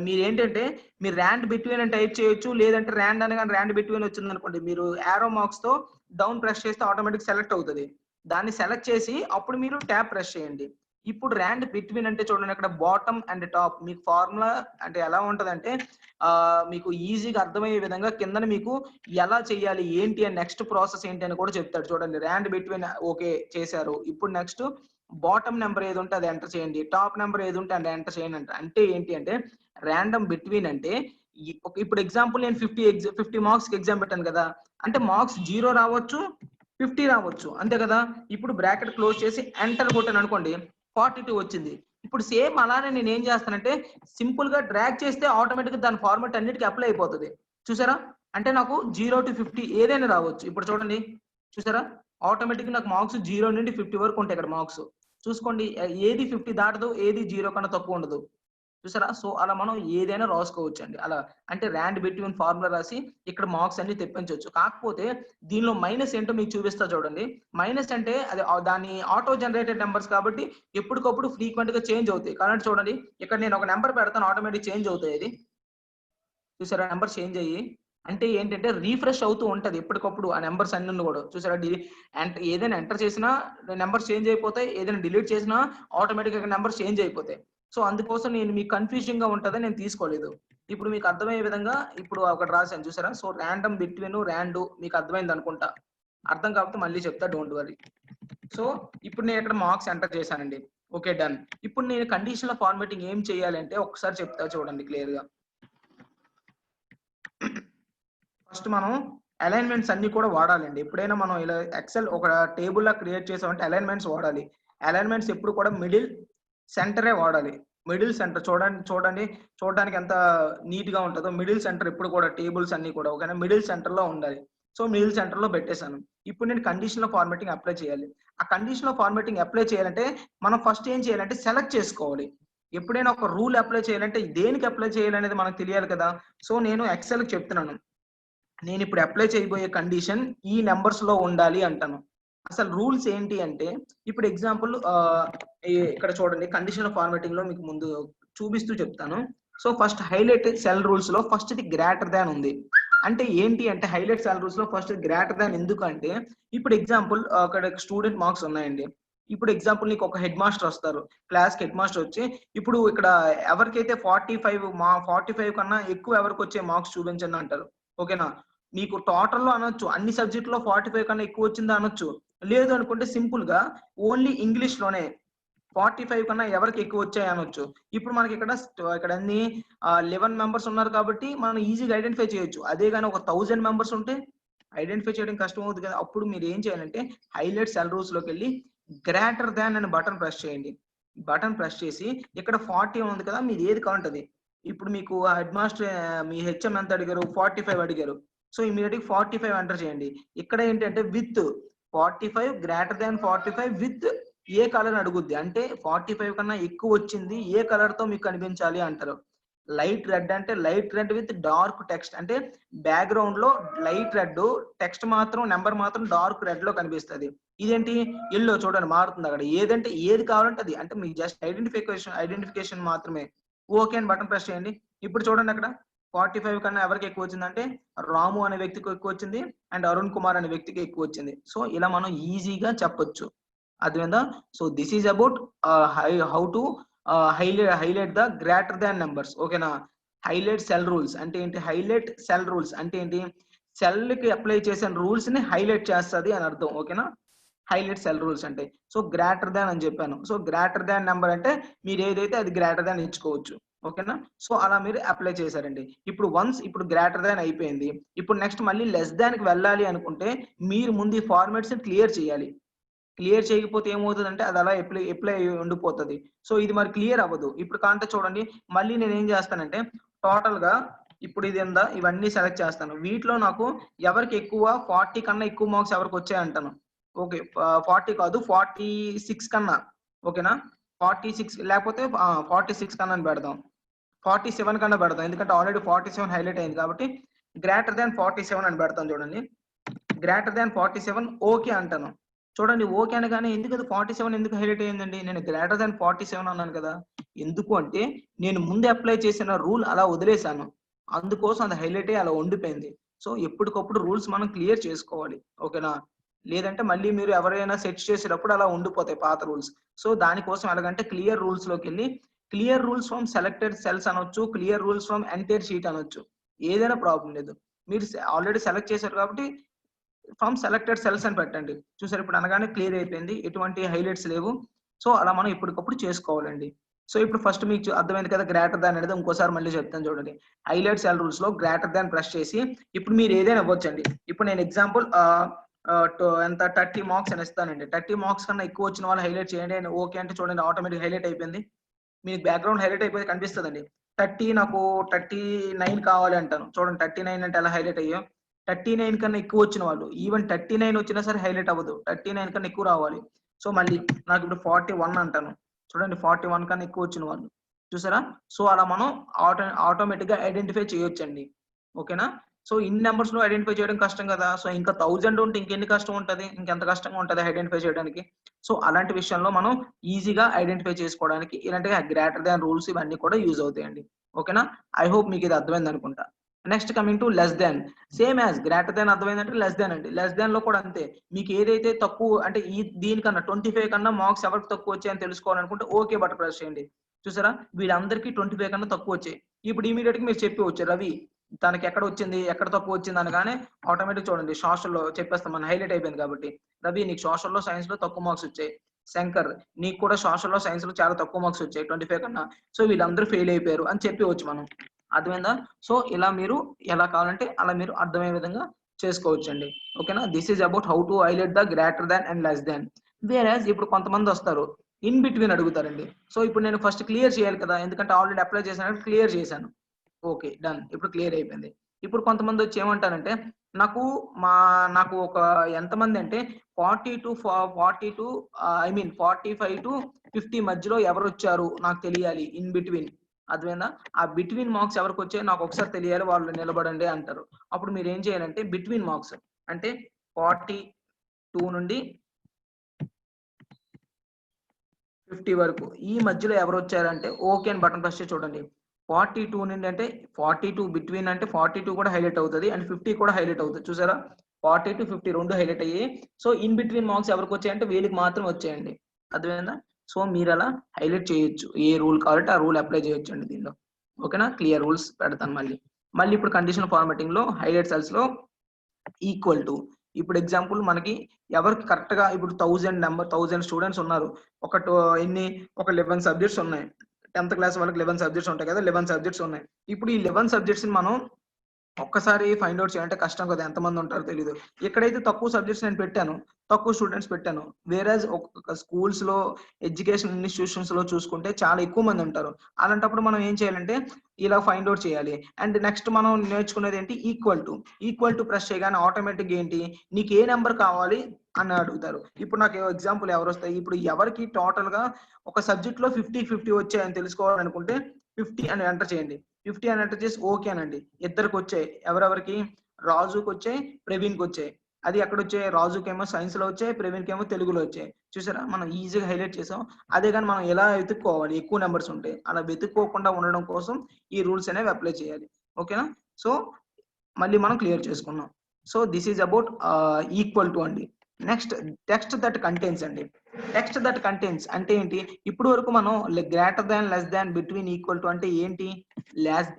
మీరు ఏంటంటే మీరు ర్యాండ్ బిట్వీన్ అని టైప్ చేయొచ్చు, లేదంటే ర్యాండ్ అనగానే ర్యాండ్ బిట్వీన్ వచ్చింది అనుకోండి, మీరు యారో మార్క్స్ తో డౌన్ ప్రెస్ చేస్తే ఆటోమేటిక్ సెలెక్ట్ అవుతుంది. దాన్ని సెలెక్ట్ చేసి అప్పుడు మీరు ట్యాప్ ప్రెస్ చేయండి. ఇప్పుడు ర్యాండ్ బిట్వీన్ అంటే చూడండి అక్కడ బాటమ్ అండ్ టాప్ మీకు ఫార్ములా అంటే ఎలా ఉంటదంటే మీకు ఈజీగా అర్థమయ్యే విధంగా కింద మీకు ఎలా చేయాలి ఏంటి అని నెక్స్ట్ ప్రాసెస్ ఏంటి అని కూడా చెప్తాడు. చూడండి ర్యాండ్ బిట్వీన్ ఓకే చేశారు. ఇప్పుడు నెక్స్ట్ బాటమ్ నెంబర్ ఏది ఉంటే అది ఎంటర్ చేయండి, టాప్ నెంబర్ ఏది ఉంటే అది ఎంటర్ చేయండి అంట. అంటే ఏంటి అంటే ర్యాండమ్ బిట్వీన్ అంటే ఇప్పుడు ఎగ్జాంపుల్ నేను 50 మార్క్స్ ఎగ్జామ్ పెట్టాను కదా, అంటే మార్క్స్ 0 రావచ్చు 50 రావచ్చు, అంతే కదా. ఇప్పుడు బ్రాకెట్ క్లోజ్ చేసి ఎంటర్ కొట్టాను అనుకోండి 42 వచ్చింది. ఇప్పుడు సేమ్ అలానే నేను ఏం చేస్తానంటే సింపుల్ గా డ్రాగ్ చేస్తే ఆటోమేటిక్ దాని ఫార్మాట్ అన్నిటికీ అప్లై అయిపోతుంది. చూసారా, అంటే నాకు 0 to 50 ఏదైనా రావచ్చు. ఇప్పుడు చూడండి చూసారా, ఆటోమేటిక్ నాకు మార్క్స్ 0 నుండి 50 వరకు ఉంటాయి. ఇక్కడ మార్క్స్ చూసుకోండి, ఏది 50 దాటదు, ఏది 0 కన్నా తక్కువ ఉండదు. చూసారా, సో అలా మనం ఏదైనా రాసుకోవచ్చు అండి. అలా అంటే ర్యాండ్ బిట్వీన్ ఫార్ములా రాసి ఇక్కడ మార్క్స్ అన్ని తెప్పించవచ్చు. కాకపోతే దీనిలో మైనస్ ఏంటో మీకు చూపిస్తా చూడండి. మైనస్ అంటే అది దాని ఆటో జనరేటెడ్ నెంబర్స్ కాబట్టి ఎప్పటికప్పుడు ఫ్రీక్వెంట్ గా చేంజ్ అవుతాయి. కాబట్టి చూడండి ఇక్కడ నేను ఒక నెంబర్ పెడతాను, ఆటోమేటిక్ చేంజ్ అవుతాయి. ఇది చూసారా నెంబర్ చేంజ్ అయ్యి అంటే ఏంటంటే రీఫ్రెష్ అవుతూ ఉంటది ఎప్పటికప్పుడు ఆ నంబర్స్ అన్నీ కూడా. చూసారా ఏదైనా ఎంటర్ చేసినా నంబర్స్ చేంజ్ అయిపోతాయి. ఏదైనా డిలీట్ చేసినా ఆటోమేటిక్‌గా నంబర్స్ చేంజ్ అయిపోతాయి. సో, అందుకోసం నేను మీకు కన్‌ఫ్యూజింగ్‌గా ఉంటదని నేను తీసుకోలేదు. ఇప్పుడు మీకు అర్థమయ్యే విధంగా ఇప్పుడు ఒకటి రాసాను చూసారా? సో, రాండమ్ బిట్వీన్ రాండు మీకు అర్థమైందనుకుంటా. అర్థం కాకపోతే మళ్ళీ చెప్తా డోంట్ వర్రీ. సో, ఇప్పుడు నేను ఇక్కడ మార్క్స్ ఎంటర్ చేశానండి. ఓకే. డన్. ఇప్పుడు నేను కండిషనల్ ఫార్మాటింగ్ ఏం చేయాలంటే ఒక్కసారి చెప్తా చూడండి క్లియర్‌గా. ఫస్ట్ మనం అలైన్‌మెంట్స్ అన్నీ కూడా వాడాలండి. ఎప్పుడైనా మనం ఇలా ఎక్సెల్ ఒక టేబుల్‌లా క్రియేట్ చేసామంటే అలైన్‌మెంట్స్ వాడాలి. అలైన్‌మెంట్స్ ఎప్పుడు కూడా మిడిల్, సెంటరే వాడాలి. మిడిల్ సెంటర్ చూడండి చూడడానికి ఎంత నీట్‌గా ఉంటదో. మిడిల్ సెంటర్ ఎప్పుడు కూడా టేబుల్స్ అన్నీ కూడా ఓకేనా. మిడిల్ సెంటర్‌లో ఉండాలి. సో, మిడిల్ సెంటర్‌లో పెట్టేసాను. ఇప్పుడు నేను కండిషనల్ ఫార్మాటింగ్ అప్లై చేయాలి. ఆ కండిషనల్ ఫార్మాటింగ్ అప్లై చేయాలంటే మనం ఫస్ట్ ఏం చేయాలంటే సెలెక్ట్ చేసుకోవాలి. ఎప్పుడైనా ఒక రూల్ అప్లై చేయాలంటే దేనికి అప్లై చేయాలనేది మనకు తెలియాలి కదా! సో, నేను ఎక్సెల్‌కి చెప్తున్నాను. నేనిప్పుడు అప్లై చేయబోయే కండిషన్ ఈ నంబర్స్‌లో ఉండాలి అంటాను. అసలు రూల్స్ ఏంటి అంటే, ఇప్పుడు ఎగ్జాంపుల్ ఇక్కడ చూడండి కండిషనల్ ఫార్మాటింగ్‌లో మీకు ముందు చూపిస్తూ చెప్తాను. సో, ఫస్ట్ హైలైట్ సెల్ రూల్స్‌లో ఫస్ట్‌ది గ్రేటర్ థాన్ ఉంది. అంటే ఏంటి అంటే హైలైట్ సెల్ రూల్స్‌లో ఫస్ట్ గ్రేటర్ థాన్ ఎందుకంటే, ఇప్పుడు ఎగ్జాంపుల్ అక్కడ స్టూడెంట్ మార్క్స్ ఉన్నాయండి. ఇప్పుడు ఎగ్జాంపుల్ నీకు ఒక హెడ్ మాస్టర్ వస్తారు. క్లాస్‌కి హెడ్ మాస్టర్ వచ్చి, ఇప్పుడు ఇక్కడ ఎవరికైతే 45 కన్నా ఎక్కువ ఎవరికొచ్చే మార్క్స్ చూపించండి అంటారు. ఓకేనా? నీకు టోటల్‌లో అనొచ్చు. అన్ని సబ్జెక్ట్‌లో 45 కన్నా ఎక్కువొచ్చిందా అనొచ్చు. లేదు అనుకుంటే సింపుల్‌గా ఓన్లీ ఇంగ్లీష్‌లోనే 45 కన్నా ఎవరికి ఎక్కువొచ్చాయి అనొచ్చు. ఇప్పుడు మనకిక్కడ ఇక్కడ ఎన్ని 11 మెంబర్స్ ఉన్నారు కాబట్టి మనం ఈజీగా ఐడెంటిఫై చేయొచ్చు. అదే గాని ఒక 1000 మెంబర్స్ ఉంటే ఐడెంటిఫై చేయడం కష్టం అవుద్ది కదా! అప్పుడు మీరేం చేయాలంటే హైలైట్ సెల్ రూల్స్‌లోకెళ్ళి గ్రేటర్ థాన్ అనే బటన్ ప్రెస్ చేయండి. బటన్ ప్రెస్ చేసి ఇక్కడ 40 ఉంది కదా! మీది ఏది కావాలంటే అది. ఇప్పుడు మీకు హెడ్ మాస్టర్ మీ హెచ్ఎం ఎంత అడిగారు? 45 అడిగారు. సో, ఇమ్మీడియేట్‌గా 45 ఎంటర్ చేయండి. ఇక్కడ ఏంటంటే with 45 greater than 45 with a colour అని అడుగుద్ది. అంటే 45 కన్నా ఎక్కువొచ్చింది ఏ కలర్‌తో మీకు కనిపించాలి అంటారు. లైట్ రెడ్ అంటే light red with dark text. అంటే బ్యాక్‌గ్రౌండ్‌లో లైట్ రెడ్ టెక్స్ట్ మాత్రం నంబర్ మాత్రం డార్క్ రెడ్‌లో కనిపిస్తది. ఇదేంటి యెల్లో చూడండి మారుతుంది అక్కడ. ఏదంటే ఏది కావాలంటే అది. అంటే మీకు జస్ట్ ఐడెంటిఫికేషన్ మాత్రమే. ఓకే అని బటన్ ప్రెస్ చేయండి. ఇప్పుడు చూడండి అక్కడ 45 కన్నా ఎవరికి ఎక్కువొచ్చిందంటే రాము అనే వ్యక్తికి ఎక్కువొచ్చింది. అండ్ అరుణ్ కుమార్ అనే వ్యక్తికి ఎక్కువొచ్చింది. సో, ఇలా మనం ఈజీగా చెప్పొచ్చు. అర్థమైందా? So, this is about how to highlight the greater than numbers. ఓకేనా? హైలైట్ సెల్ రూల్స్ అంటే ఏంటి? హైలైట్ సెల్ రూల్స్ అంటే ఏంటి? సెల్‌కి అప్లై చేసిన రూల్స్‌ని హైలైట్ చేస్తది అని అర్థం. ఓకేనా? హైలైట్ సెల్ రూల్స్ అంటే. సో, గ్రేటర్ థాన్ అని చెప్పాను. సో, గ్రేటర్ థాన్ నంబర్ అంటే మీరేదైతే అది గ్రేటర్ థాన్ ఇచ్చుకోవచ్చు. ఓకేనా? సో, అలా మీరు అప్లై చేశారండి. ఇప్పుడు గ్రేటర్ థాన్ అయిపోయింది. ఇప్పుడు నెక్స్ట్ మళ్ళీ లెస్ థాన్‌కి వెళ్ళాలి అనుకుంటే మీరు ముందు ఈ ఫార్మాట్స్‌ని క్లియర్ చేయాలి. క్లియర్ చేయకపోతే ఏమవుతదంటే అది అలా అప్లై అయ్యి ఉండిపోతది. సో, ఇది మరి క్లియర్ అవ్వదు. ఇప్పుడు కాంటే చూడండి మళ్ళీ నేనేం చేస్తానంటే టోటల్‌గా ఇప్పుడు ఇవన్నీ సెలెక్ట్ చేస్తాను. వీటిలో నాకు ఎవరికి ఎక్కువ 40 కన్నా ఎక్కువ మార్క్స్ ఎవరికొచ్చాయంటాను. ఓకే. 40 కాదు 46 కన్నా ఓకేనా? 46 లేకపోతే 46 కన్నా అని పెడదాం. 47 కన్నా పెడదాం. ఎందుకంటే ఆల్రెడీ 47 హైలైట్ అయింది కాబట్టి గ్రేటర్ థాన్ 47 అని పెడతాను చూడండి. గ్రేటర్ థాన్ 47 ఓకే అంటాను. చూడండి ఓకే అనగానే ఎందుకది 47 ఎందుకు హైలైట్ అయిందండి? నేను గ్రేటర్ థాన్ 47 అన్నాను కదా! ఎందుకు అంటే నేను ముందే అప్లై చేసిన రూల్ అలా వదిలేసాను. అందుకోసం అది హైలైట్ అయ్యి అలా ఉండిపోయింది. సో, ఎప్పటికప్పుడు రూల్స్ మనం క్లియర్ చేసుకోవాలి. ఓకేనా? లేదంటే మళ్ళీ మీరు ఎవరైనా సెట్ చేసేటప్పుడు అలా ఉండిపోతాయి పాత రూల్స్. సో, దానికోసం ఎలాగంటే clear rules from selected cells అనొచ్చు. Clear rules from entire sheet అనొచ్చు. ఏదైనా ప్రాబ్లమ్ లేదు. మీరు ఆల్రెడీ సెలెక్ట్ చేసారు కాబట్టి ఫ్రమ్ సెలెక్టెడ్ సెల్స్ అని పెట్టండి. చూసారు ఇప్పుడు అనగానే క్లియర్ అయిపోయింది. ఎటువంటి హైలైట్స్ లేవు. సో, అలా మనం ఎప్పటికప్పుడు చేసుకోవాలండి. సో, ఇప్పుడు ఫస్ట్ మీకు అర్థమైంది కదా! గ్రేటర్ థాన్ అనేది ఇంకోసారి మళ్ళీ చెప్తాను చూడండి. హైలైట్ సెల్ రూల్స్‌లో గ్రేటర్ థాన్ ప్రెస్ చేసి ఇప్పుడు మీరు ఏదైనా ఇవ్వొచ్చండి. ఇప్పుడు నేను ఎగ్జాంపుల్ ఎంత 30 మార్క్స్ అని ఇస్తానండి. 30 మార్క్స్ కన్నా ఎక్కువ వచ్చిన వాళ్ళు హైలైట్ చేయండి అని ఓకే అంటే చూడండి ఆటోమేటిక్ హైలైట్ అయిపోయింది. మీకు బ్యాక్‌గ్రౌండ్ హైలైట్ అయిపోయి కనిపిస్తదండి. 30 నాకు 39 కావాలి అంటాను. చూడండి 39 అంటే ఎలా హైలైట్ అయ్యాయో. 39 కన్నా ఎక్కువ వచ్చిన వాళ్ళు. ఈవెన్ 39 వచ్చినా సరే హైలైట్ అవ్వదు. 39 కన్నా ఎక్కువ రావాలి. సో, మళ్ళీ నాకిప్పుడు 41 అంటాను. చూడండి 41 కన్నా ఎక్కువ వచ్చిన వాళ్ళు. చూసారా? సో, అలా మనం ఆటోమేటిక్‌గా ఐడెంటిఫై చేయొచ్చండి. ఓకేనా? సో, ఇన్ని నంబర్స్‌లో ఐడెంటిఫై చేయడం కష్టం కదా! సో, ఇంకా 1000 ఉంటే ఇంకెన్ని కష్టం ఉంటది? ఇంకెంత కష్టంగా ఉంటది ఐడెంటిఫై చేయడానికి. సో, అలాంటి విషయంలో మనం ఈజీగా ఐడెంటిఫై చేసుకోవడానికి ఇలాంటి గ్రేటర్ థాన్ రూల్స్ ఇవన్నీ కూడా యూజ్ అవుతాయండి. ఓకేనా? ఐ హోప్ మీకిది అర్థమైందనుకుంటా. Next coming to less than, same as greater than అర్థమైందంటే లెస్ దాన్ అండి. లెస్ దాన్ లో కూడా అంతే. మీకు ఏదైతే తక్కువ అంటే దీనికన్నా 25 కన్నా మార్క్స్ ఎవరికి తక్కువ వచ్చాయని తెలుసుకోవాలనుకుంటే ఓకే బటన్ ప్రెస్ చేయండి. చూసారా? వీళ్ళందరికీ 25 కన్నా తక్కువ వచ్చాయి. ఇప్పుడు ఇమ్మీడియేట్‌గా మీరు చెప్పవచ్చు రవి తనకి ఎక్కడ వచ్చింది, ఎక్కడ తక్కువ వచ్చింది అనగానే ఆటోమేటిక్ చూడండి సోషల్‌లో చెప్పేస్తాం మనం హైలైట్ అయిపోయింది కాబట్టి. రవి నీకు సోషల్‌లో, సైన్స్‌లో తక్కువ మార్క్స్ వచ్చాయి. శంకర్ నీకు కూడా సోషల్‌లో, సైన్స్‌లో చాలా తక్కువ మార్క్స్ వచ్చాయి 25 కన్నా. సో వీళ్ళందరూ ఫెయిల్ అయిపోయారు అని చెప్పవచ్చు మనం. అర్థమైందా? సో ఇలా మీరు ఎలా కావాలంటే అలా మీరు అర్థమయ్యే విధంగా చేసుకోవచ్చండి. ఓకేనా? This is about how to highlight the greater than and less than. వేరాజ్ ఇప్పుడు కొంతమందొస్తారు. ఇన్ బిట్వీన్ అడుగుతారండి. సో ఇప్పుడు నేను ఫస్ట్ క్లియర్ చేయాలి కదా! ఎందుకంటే ఆల్రెడీ అప్లై చేశాను కాబట్టి క్లియర్ చేశాను. ఓకే. డన్. ఇప్పుడు క్లియర్ అయిపోయింది. ఇప్పుడు కొంతమందొచ్చి ఏమంటారంటే, నాకు మా నాకు ఒక ఎంతమందంటే 40 టు ఐ మీన్ 45-50 మధ్యలో ఎవరొచ్చారు నాకు తెలియాలి ఇన్ బిట్వీన్. అర్థమైందా? ఆ బిట్వీన్ మార్క్స్ ఎవరికొచ్చాయో నాకొకసారి తెలియాలి వాళ్ళు నిలబడండి అంటారు. అప్పుడు మీరేం చేయాలంటే బిట్వీన్ మార్క్స్ అంటే 42 నుండి 50 వరకు. ఈ మధ్యలో ఎవరొచ్చారంటే ఓకే అని బటన్ ప్రెస్ చేసి చూడండి. 42 నుండి అంటే 42 బిట్వీన్ అంటే 42 కూడా హైలైట్ అవుతది. అండ్ 50 కూడా హైలైట్ అవుతది. చూసారా? 40-50 2 హైలైట్ అయ్యాయి. సో, ఇన్ బిట్వీన్ మార్క్స్ ఎవరికొచ్చాయంటే వీళ్ళకి మాత్రం వచ్చాయండి. అర్థమైందా? సో, మీరలా హైలైట్ చేయొచ్చు. ఏ రూల్ కావాలంటే ఆ రూల్ అప్లై చేయొచ్చండి దీనిలో. ఓకేనా? క్లియర్ రూల్స్ పెడతాను మళ్ళీ. మళ్ళీ ఇప్పుడు కండిషనల్ ఫార్మాటింగ్‌లో హైలైట్ సెల్స్‌లో ఈక్వల్ టు ఇప్పుడు ఎగ్జాంపుల్ మనకి ఎవరికి కరెక్ట్‌గా ఇప్పుడు 1000 స్టూడెంట్స్ ఉన్నారు. ఒక టో ఎన్ని ఒక 11 సబ్జెక్ట్స్ ఉన్నాయి. 10థ్ క్లాస్ వాళ్ళకి 11 సబ్జెక్ట్స్ ఉంటాయి కదా! 11 సబ్జెక్ట్స్ ఉన్నాయి. ఇప్పుడు ఈ 11 సబ్జెక్ట్స్‌ని మనం ఒక్కసారి ఫైండ్ ఔట్ చేయాలంటే కష్టం కదా! ఎంతమంది ఉంటారో తెలీదు. ఎక్కడైతే తక్కువ సబ్జెక్ట్స్ నేను పెట్టాను, తక్కువ స్టూడెంట్స్ పెట్టాను. వేరేజ్ ఒక్కొక్క స్కూల్స్‌లో, ఎడ్యుకేషన్ ఇన్‌స్టిట్యూషన్స్‌లో చూసుకుంటే చాలా ఎక్కువ మంది ఉంటారు. అలాంటప్పుడు మనం ఏం చేయాలంటే ఇలా ఫైండ్ ఔట్ చేయాలి. అండ్ నెక్స్ట్ మనం నేర్చుకునేదేంటి ఈక్వల్ టు ప్రెస్ చేయగానే ఆటోమేటిక్‌గా ఏంటి నీకు ఏ నంబర్ కావాలి అని అడుగుతారు. ఇప్పుడు నాకు ఎగ్జాంపుల్ ఎవరొస్తాయి? ఇప్పుడు ఎవరికి టోటల్‌గా ఒక సబ్జెక్ట్‌లో 50 వచ్చాయని తెలుసుకోవాలనుకుంటే 50 అని ఎంటర్ చేయండి. 50 అని ఎంటర్ చేసి ఓకే అనండి. ఇద్దరికొచ్చాయి. ఎవరెవరికి? రాజుకొచ్చాయి, ప్రవీణ్‌కొచ్చాయి. అది ఎక్కడొచ్చాయి? రాజుకేమో సైన్స్‌లో వచ్చాయి, ప్రవీణ్‌కేమో తెలుగులో వచ్చాయి. చూసారా? మనం ఈజీగా హైలైట్ చేసాం. అదే గాని మనం ఎలా వెతుక్కోవాలి ఎక్కువ నంబర్స్ ఉంటే. అలా వెతుక్కోకుండా ఉండడం కోసం ఈ రూల్స్ అనేవి అప్లై చేయాలి. ఓకేనా? సో, మళ్ళీ మనం క్లియర్ చేసుకున్నాం. So, this is about equal to అండి. నెక్స్ట్ టెక్స్ట్ దట్ కంటైన్స్ అండి. టెక్స్ట్ దట్ కంటైన్స్ అంటే ఏంటి? ఇప్పటి వరకు మనం greater than, less than, between, equal to అంటే ఏంటి?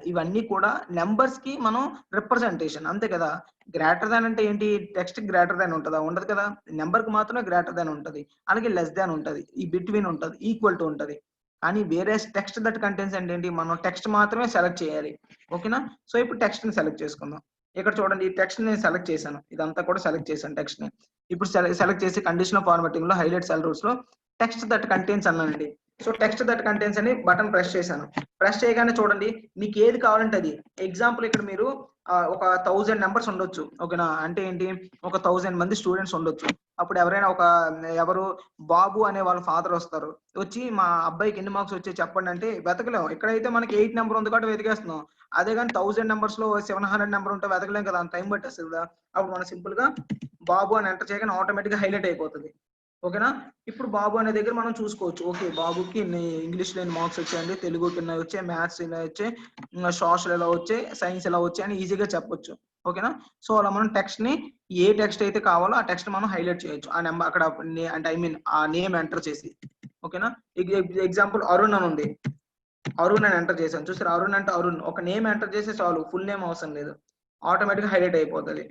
ఇవన్నీ కూడా నంబర్స్‌కి మనం రిప్రజెంటేషన్ అంతే కదా! గ్రేటర్ థాన్ అంటే ఏంటి? టెక్స్ట్ గ్రేటర్ థాన్ ఉంటదా? ఉండదు కదా! నంబర్‌కి మాత్రమే గ్రేటర్ థాన్ ఉంటది. అలాగే లెస్ థాన్ ఉంటది. ఈ బిట్వీన్ ఉంటది. ఈక్వల్ టు ఉంటది. కానీ వేరే టెక్స్ట్ దట్ కంటైన్స్ అంటే ఏంటి? మనం టెక్స్ట్ మాత్రమే సెలెక్ట్ చేయాలి. ఓకేనా? సో, ఇప్పుడు టెక్స్ట్‌ని సెలెక్ట్ చేసుకుందాం. ఇక్కడ చూడండి ఈ టెక్స్ట్‌ని నేను సెలెక్ట్ చేశాను. ఇదంతా కూడా సెలెక్ట్ చేశాను టెక్స్ట్‌ని. ఇప్పుడు సెలెక్ట్ చేసి కండిషనల్ ఫార్మాటింగ్‌లో హైలైట్ సెల్ రూల్స్‌లో టెక్స్ట్ దట్ కంటైన్స్ అన్నానండి. సో, టెక్స్ట్ దట్ కంటైన్స్ అని బటన్ ప్రెస్ చేశాను. ప్రెస్ చేయగానే చూడండి మీకు ఏది కావాలంటే అది. ఎగ్జాంపుల్ ఇక్కడ మీరు ఒక 1000 నంబర్స్ ఉండొచ్చు. ఓకేనా? అంటే ఏంటి? ఒక 1000 మంది స్టూడెంట్స్ ఉండొచ్చు. అప్పుడు ఎవరైనా ఎవరు బాబు అనే వాళ్ళ ఫాదర్ వస్తారు. వచ్చి మా అబ్బాయికి ఎన్ని మార్క్స్ వచ్చాయి చెప్పండి అంటే వెతకలేం. ఇక్కడైతే మనకి 8 నంబర్ ఉంది కాబట్టి వెతికేస్తున్నాం. అదే గాని 1000 నంబర్స్‌లో 700 నంబర్ ఉంటే వెతకలేం కదా! అంత టైం పట్టేస్తది కదా! అప్పుడు మనం సింపుల్‌గా బాబు అని ఎంటర్ చేయగానే ఆటోమేటిక్‌గా హైలైట్ అయిపోతది. ఓకేనా? ఇప్పుడు బాబు అనే దగ్గర మనం చూసుకోవచ్చు. ఓకే. బాబుకి ఇంగ్లీష్‌లో ఇన్ని మార్క్స్ వచ్చాయండి. తెలుగుకి ఇన్ని వచ్చాయి. మ్యాథ్స్ ఇలా వచ్చాయి. సోషల్ ఇలా వచ్చాయి. సైన్స్ ఇలా వచ్చాయని ఈజీగా చెప్పొచ్చు. ఓకేనా? సో, అలా మనం టెక్స్ట్‌ని ఏ టెక్స్ట్ అయితే కావాలో ఆ టెక్స్ట్ మనం హైలైట్ చేయొచ్చు. ఆ నంబర్ అక్కడ అంటే ఐ మీన్ ఆ నేమ్ ఎంటర్ చేసి. ఓకేనా? ఎగ్జాంపుల్ అరుణ్ అని ఉంది. అరుణ్ అని ఎంటర్ చేశాను. చూసారా? అరుణ్ అంటే అరుణ్. ఒక నేమ్ ఎంటర్ చేస్తే చాలు. ఫుల్ నేమ్ అవసరం లేదు. ఆటోమేటిక్‌గా హైలైట్ అయిపోతది.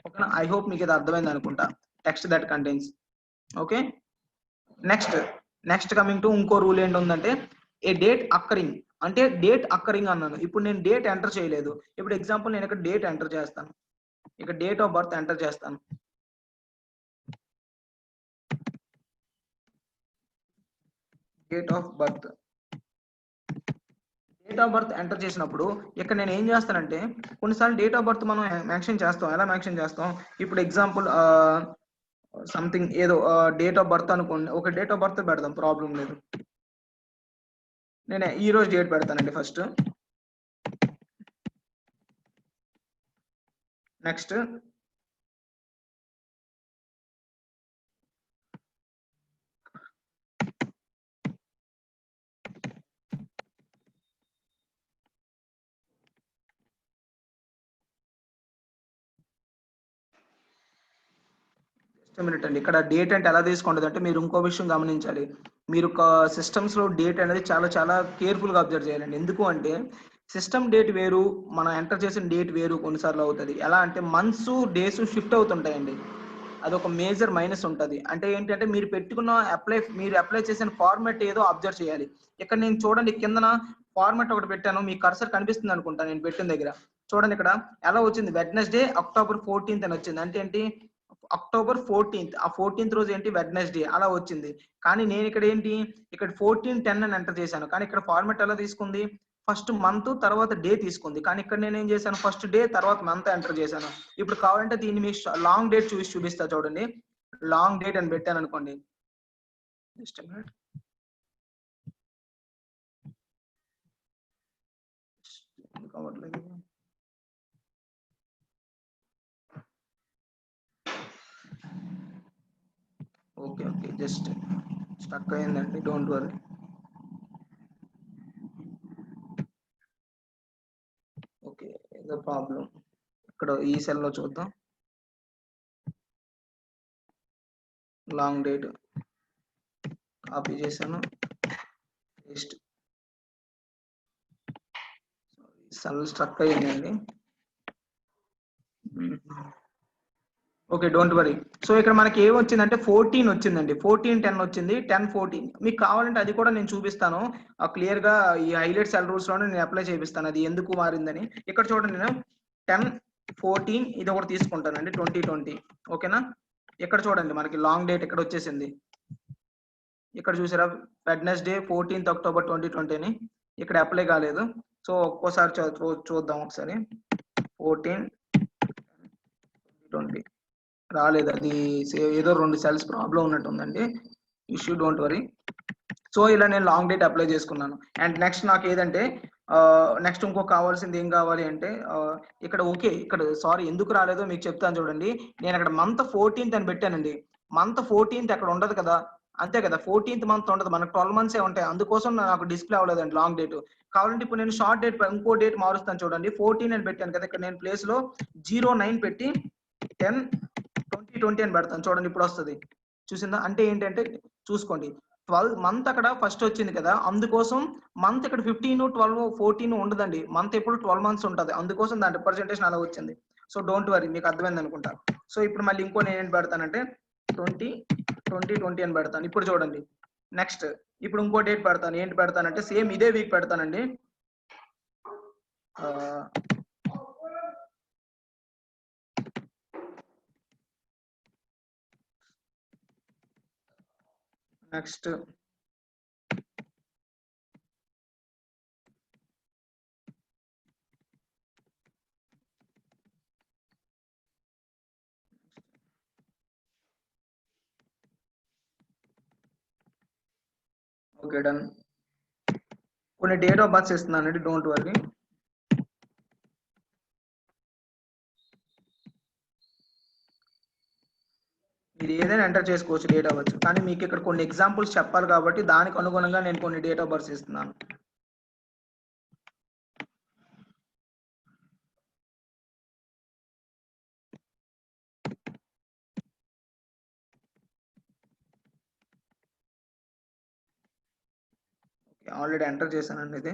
ఓకేనా? ఐ హోప్ మీకిది అర్థమైంది అనుకుంటా. Text that contains. Okay. Next, next coming to ఇంకో రూల్ ఏంటుందంటే ఏ డేట్ అక్కరింగ్ అంటే డేట్ అక్కరింగ్ అన్నాను. ఇప్పుడు నేను డేట్ ఎంటర్ చేయలేదు. ఇప్పుడు ఎగ్జాంపుల్ నేను ఇక్కడ డేట్ ఎంటర్ చేస్తాను. ఇక్కడ డేట్ ఆఫ్ బర్త్ ఎంటర్ చేస్తాను. Date of birth. Date of birth enter చేసినప్పుడు ఇక్కడ నేను ఏం చేస్తానంటే కొన్నిసార్లు డేట్ ఆఫ్ బర్త్ మనం మెన్షన్ చేస్తాం. ఎలా మెన్షన్ చేస్తాం? ఇప్పుడు ఎగ్జాంపుల్ సంథింగ్ ఏదో డేట్ ఆఫ్ బర్త్ అనుకోండి. ఒక డేట్ ఆఫ్ బర్త్ పెడదాం ప్రాబ్లమ్ లేదు. నేను ఈ రోజు డేట్ పెడతానండి ఫస్ట్. నెక్స్ట్ మినిట్ అండి. ఇక్కడ డేట్ అంటే ఎలా తీసుకుంటది అంటే మీరు ఇంకో విషయం గమనించాలి. మీరు ఒక సిస్టమ్స్‌లో డేట్ అనేది చాలా చాలా కేర్‌ఫుల్‌గా అబ్జర్వ్ చేయాలండి. ఎందుకు అంటే సిస్టమ్ డేట్ వేరు, మనం ఎంటర్ చేసిన డేట్ వేరు కొన్నిసార్లు అవుతది. ఎలా అంటే మంత్స్, డేస్ షిఫ్ట్ అవుతుంటాయండి. అదొక మేజర్ మైనస్ ఉంటది. అంటే ఏంటంటే మీరు అప్లై చేసిన ఫార్మాట్ ఏదో అబ్జర్వ్ చేయాలి. ఇక్కడ నేను చూడండి కిందన ఫార్మాట్ ఒకటి పెట్టాను. మీకు కర్సర్ కనిపిస్తుంది అనుకుంటా నేను పెట్టిన దగ్గర. చూడండి ఇక్కడ ఎలా వచ్చింది వెడ్నెస్‌డే అక్టోబర్ 14థ్ అని వచ్చింది. అంటే ఏంటి అక్టోబర్ 14థ్. ఆ 14థ్ రోజు ఏంటి వెడ్నెస్‌డే అలా వచ్చింది. కానీ నేను ఇక్కడ ఏంటి ఇక్కడ 14/10 అని ఎంటర్ చేశాను. కానీ ఇక్కడ ఫార్మాట్ ఎలా తీసుకుంది? ఫస్ట్ మంత్ తర్వాత డే తీసుకుంది. కానీ ఇక్కడ నేనేం చేశాను ఫస్ట్ డే తర్వాత మంత్ ఎంటర్ చేశాను. ఇప్పుడు కావాలంటే దీన్ని మీకు లాంగ్ డేట్ చూపిస్తా చూడండి. లాంగ్ డేట్ అని పెట్టాను అనుకోండి. Just minute. ఎందుకు అవ్వట్లేదు? ఓకే. ఓకే. జస్ట్ స్టక్ అయిందండి. Don't worry. ఓకే. ఏదో ప్రాబ్లమ్. ఇక్కడ ఈ సెల్‌లో చూద్దాం. లాంగ్ డేట్ కాపీ చేశాను. పేస్ట్. సెల్ స్ట్రక్ అయ్యిందండి. ఓకే. Don't worry. సో ఇక్కడ మనకి ఏమొచ్చిందంటే 14 వచ్చిందండి. 14/10 వచ్చింది. 10/14 మీకు కావాలంటే అది కూడా నేను చూపిస్తాను. క్లియర్‌గా ఈ హైలైట్ సెల్ రూల్స్‌లోనే నేను అప్లై చేపిస్తాను. అది ఎందుకు మారిందని. ఇక్కడ చూడండి నేను 10/14 ఇది ఒకటి తీసుకుంటానండి 2020 ఓకేనా? ఇక్కడ చూడండి మనకి లాంగ్ డేట్ ఇక్కడ వచ్చేసింది. ఇక్కడ చూసారా వెడ్నెస్‌డే 14th అక్టోబర్ 2020 అని. ఇక్కడ అప్లై కాలేదు. సో ఒక్కోసారి చూద్దాం ఒకసారి. 14/20 రాలేదు. అది ఏదో 2 సెల్స్ ప్రాబ్లం ఉన్నట్టుందండి. Issue don't worry. సో ఇలా నేను లాంగ్ డేట్ అప్లై చేసుకున్నాను. అండ్ నెక్స్ట్ నాకు ఏదంటే నెక్స్ట్ ఇంకో కావాల్సింది ఏం కావాలి అంటే ఇక్కడ ఓకే. ఇక్కడ సారీ ఎందుకు రాలేదో మీకు చెప్తాను చూడండి. నేను అక్కడ మంత్ 14th అని పెట్టానండి. మంత్ 14th అక్కడ ఉండదు కదా! అంతే కదా! 14th మంత్ ఉండదు. మనకు 12 మంత్సే ఉంటాయి. అందుకోసం నాకు డిస్‌ప్లే అవ్వలేదండి లాంగ్ డేట్. కావాలంటే ఇప్పుడు నేను షార్ట్ డేట్ ఇంకో డేట్ మారుస్తాను చూడండి. 14 అని పెట్టాను కదా! ఇక్కడ నేను ప్లేస్‌లో 09 పెట్టి 10/2020 అని పెడతాను. చూడండి ఇప్పుడు వస్తది. చూసిందా? అంటే ఏంటంటే చూసుకోండి. 12 మంత్ అక్కడ ఫస్ట్ వచ్చింది కదా! అందుకోసం మంత్ ఇక్కడ 15, 12, 14 ఉండదండి. మంత్ ఎప్పుడు 12 మంత్స్ ఉంటది. అందుకోసం దాని రిప్రజెంటేషన్ అలా వచ్చింది. సో డోంట్ వరీ మీకు అర్థమైంది అనుకుంటా. సో ఇప్పుడు మళ్ళీ ఇంకో నేనేంటి పెడతానంటే 20 అని పెడతాను. ఇప్పుడు చూడండి. నెక్స్ట్ ఇప్పుడు ఇంకో డేట్ పెడతాను. ఏంటి పెడతానంటే సేమ్ ఇదే వీక్ పెడతానండి. Next okay done. కొన్ని డేట్ ఆఫ్ బర్త్స్ ఇస్తున్నానండి. Don't worry. మీరు ఏదైనా ఎంటర్ చేసుకోవచ్చు డేట్ అవ్వచ్చు. కానీ మీకు ఇక్కడ కొన్ని ఎగ్జాంపుల్స్ చెప్పాలి కాబట్టి దానికి అనుగుణంగా నేను కొన్ని డేట్ ఆఫ్ బర్త్స్ ఇస్తున్నాను. ఆల్రెడీ ఎంటర్ చేశానండి ఇది.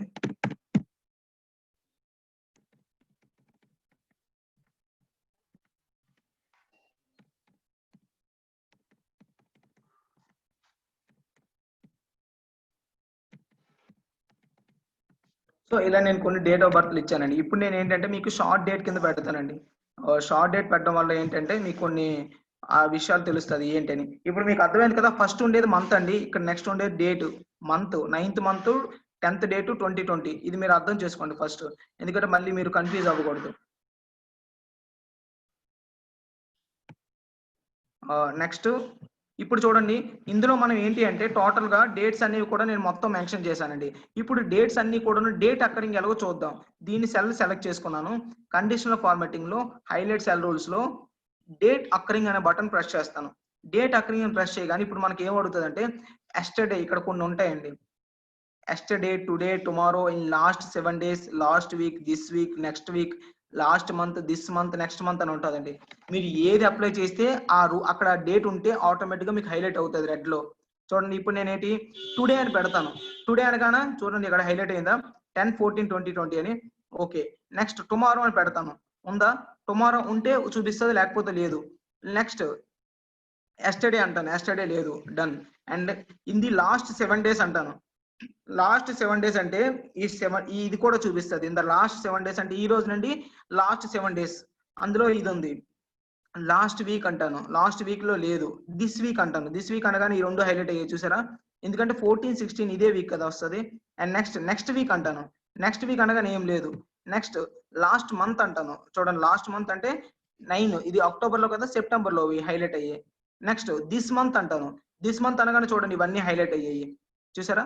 సో ఇలా నేను కొన్ని డేట్ ఆఫ్ బర్త్లు ఇచ్చానండి. ఇప్పుడు నేను ఏంటంటే మీకు షార్ట్ డేట్ కింద పెడతానండి. షార్ట్ డేట్ పెట్టడం వల్ల ఏంటంటే మీకు కొన్ని ఆ విషయాలు తెలుస్తది ఏంటని. ఇప్పుడు మీకు అర్థమైంది కదా! ఫస్ట్ ఉండేది మంత్ అండి. ఇక్కడ నెక్స్ట్ ఉండేది date. Month 9th month 10th date 2020 ఇది మీరు అర్థం చేసుకోండి ఫస్ట్. ఎందుకంటే మళ్ళీ మీరు కన్‌ఫ్యూజ్ అవ్వకూడదు. నెక్స్ట్ ఇప్పుడు చూడండి ఇందులో మనం ఏంటి అంటే టోటల్‌గా డేట్స్ అనేవి కూడా నేను మొత్తం మెన్షన్ చేశానండి. ఇప్పుడు డేట్స్ అన్నీ కూడాను డేట్ అక్కరింగ్ ఎలాగో చూద్దాం. దీన్ని సెలెక్ట్ చేసుకున్నాను. కండిషనల్ ఫార్మాటింగ్‌లో హైలైట్ సెల్ రూల్స్‌లో డేట్ అక్కరింగ్ అనే బటన్ ప్రెస్ చేస్తాను. డేట్ అక్కరింగ్ అని ప్రెస్ చేయగానే ఇప్పుడు మనకి ఏం అడుగుతదంటే యెస్టర్‌డే ఇక్కడ కొన్ని ఉంటాయండి. Yesterday, today, tomorrow, in last 7 days, last week, this week, next week, last month, this month, next month అని ఉంటుందండి. మీరు ఏది అప్లై చేస్తే అక్కడ డేట్ ఉంటే ఆటోమేటిక్గా మీకు హైలైట్ అవుతుంది రెడ్లో. చూడండి ఇప్పుడు నేనేంటి టుడే అని పెడతాను. టుడే అనగానే చూడండి ఇక్కడ హైలైట్ అయిందా 10/14/2020 అని. ఓకే, నెక్స్ట్ టుమారో అని పెడతాను. ఉందా? టుమారో ఉంటే చూపిస్తుంది, లేకపోతే లేదు. నెక్స్ట్ ఎస్టర్డే అంటాను, ఎస్టర్డే లేదు, done. And in the last 7 days అంటాను. లాస్ట్ 7 days అంటే ఇది కూడా చూపిస్తుంది. ఇన్ ద లాస్ట్ 7 days అంటే ఈ రోజు నుండి లాస్ట్ 7 days, అందులో ఇది ఉంది. లాస్ట్ వీక్ అంటాను, లాస్ట్ వీక్ లో లేదు. దిస్ వీక్ అంటాను, దిస్ వీక్ అనగానే ఈ రెండు హైలైట్ అయ్యాయి చూసారా, ఎందుకంటే 14, 16 ఇదే వీక్ కదా వస్తుంది. అండ్ నెక్స్ట్ వీక్ అంటాను, నెక్స్ట్ వీక్ అనగానే ఏం లేదు. నెక్స్ట్ లాస్ట్ మంత్ అంటాను, చూడండి లాస్ట్ మంత్ అంటే 9, ఇది అక్టోబర్ లో కదా, సెప్టెంబర్ లో హైలైట్ అయ్యాయి. నెక్స్ట్ దిస్ మంత్ అంటాను, దిస్ మంత్ అనగానే చూడండి ఇవన్నీ హైలైట్ అయ్యాయి చూసారా.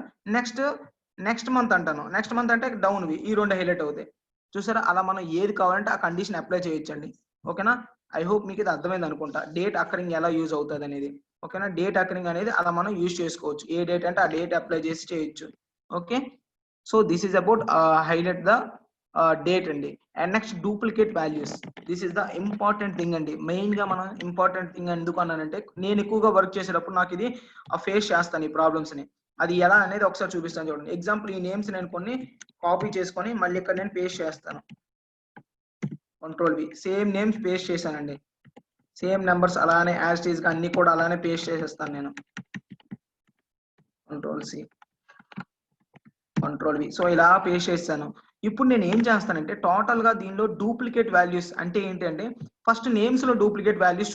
నెక్స్ట్ మంత్ అంటాను, నెక్స్ట్ మంత్ అంటే డౌన్వి, ఈ రెండు హైలైట్ అవుతాయి చూసారా. అలా మనం ఏది కావాలంటే ఆ కండిషన్ అప్లై చేయొచ్చండి. ఓకేనా, ఐ హోప్ మీకు ఇది అర్థమైంది అనుకుంటా, డేట్ అకరింగ్ ఎలా యూజ్ అవుతుంది అనేది. ఓకేనా, డేట్ అకరింగ్ అనేది అలా మనం యూజ్ చేసుకోవచ్చు, ఏ డేట్ అంటే ఆ డేట్ అప్లై చేసి చేయొచ్చు. Okay, so this is about highlight the date అండి. And next duplicate values, this is the important thing అండి. మెయిన్ గా మనం ఇంపార్టెంట్ థింగ్ ఎందుకు అన్నానంటే, నేను ఎక్కువగా వర్క్ చేసేటప్పుడు నాకు ఇది ఫేస్ చేస్తాను ఈ ప్రాబ్లమ్స్ ని. అది ఎలా అనేది ఒకసారి చూపిస్తాను చూడండి. ఎగ్జాంపుల్ ఈ నేమ్స్ నేను కొన్ని కాపీ చేసుకొని మళ్ళీ ఇక్కడ నేను పేస్ట్ చేస్తాను. Ctrl+V, సేమ్ నేమ్స్ పేస్ట్ చేశానండి, సేమ్ నెంబర్స్ అలానే యాజ్ ఇట్ ఈస్ గా అన్ని కూడా అలానే పేస్ట్ చేసేస్తాను నేను. Ctrl+C, Ctrl+V, సో ఇలా పేస్ట్ చేస్తాను. ఇప్పుడు నేను ఏం చేస్తానంటే టోటల్ గా దీనిలో డూప్లికేట్ వాల్యూస్ అంటే ఏంటి అంటే, ఫస్ట్ నేమ్స్ లో డూప్లికేట్ వాల్యూస్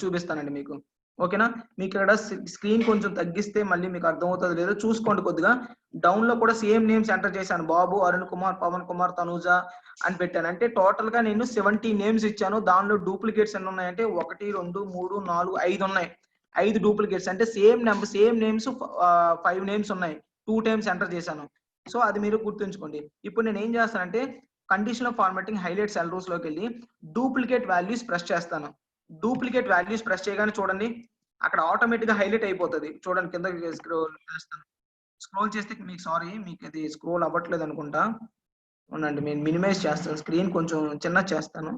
చూపిస్తానండి మీకు. ఓకేనా, మీకు ఇక్కడ స్క్రీన్ కొంచెం తగ్గిస్తే మళ్ళీ మీకు అర్థమవుతుంది లేదో చూసుకోండి కొద్దిగా. డౌన్ లో కూడా సేమ్ నేమ్స్ ఎంటర్ చేశాను, బాబు, అరుణ్ కుమార్, పవన్ కుమార్, తనూజ అని పెట్టాను. అంటే టోటల్ గా నేను 70 నేమ్స్ ఇచ్చాను. దానిలో డూప్లికేట్స్ ఎన్ని ఉన్నాయంటే 1, 2, 3, 4, 5 ఉన్నాయి. 5 డూప్లికేట్స్ అంటే సేమ్ నేమ్స్ 5 నేమ్స్ ఉన్నాయి, 2 టైమ్స్ ఎంటర్ చేశాను. సో అది మీరు గుర్తుంచుకోండి. ఇప్పుడు నేను ఏం చేస్తానంటే conditional formatting highlight cell rules లోకి వెళ్ళి డూప్లికేట్ వాల్యూస్ ప్రెస్ చేస్తాను. డూప్లికేట్ వాల్యూస్ ప్రెస్ చేయగానే చూడండి అక్కడ ఆటోమేటిక్ గా హైలైట్ అయిపోతుంది. చూడండి కింద స్క్రోల్ చేస్తాను, స్క్రోల్ చేస్తే మీకు అది స్క్రోల్ అవ్వట్లేదు అనుకుంటా. అవునండి, నేను మినిమైజ్ చేస్తాను, స్క్రీన్ కొంచెం చిన్న చేస్తాను.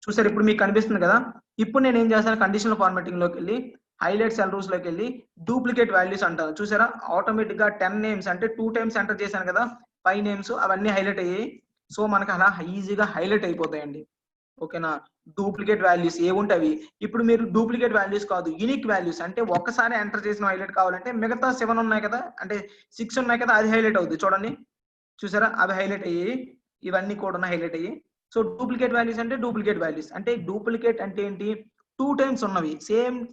చూసారు ఇప్పుడు మీకు కనిపిస్తుంది కదా. ఇప్పుడు నేను ఏం చేస్తాను, కండిషనల్ ఫార్మాటింగ్ లోకి వెళ్ళి హైలైట్ సెల్ రూల్స్ లోకి వెళ్ళి డూప్లికేట్ వాల్యూస్ అంటాను. చూసారా ఆటోమేటిక్ గా 10 నేమ్స్ అంటే 2 టైమ్స్ ఎంటర్ చేశాను కదా, 5 నేమ్స్ అవన్నీ హైలైట్ అయ్యాయి. సో మనకు అలా ఈజీగా హైలైట్ అయిపోతాయండి. ఓకేనా, డూప్లికేట్ వాల్యూస్ ఏముంటాయి. ఇప్పుడు మీరు డూప్లికేట్ వాల్యూస్ కాదు, యూనిక్ వాల్యూస్ అంటే ఒక్కసారి ఎంటర్ చేసిన హైలైట్ కావాలంటే మిగతా 7 ఉన్నాయి కదా, అంటే 6 ఉన్నాయి కదా, అది హైలైట్ అవుతుంది. చూడండి చూసారా అవి హైలైట్ అయ్యాయి, ఇవన్నీ కూడా హైలైట్ అయ్యాయి. సో డూప్లికేట్ వాల్యూస్ అంటే డూప్లికేట్ అంటే ఏంటి, 2 టైమ్స్ ఉన్నవి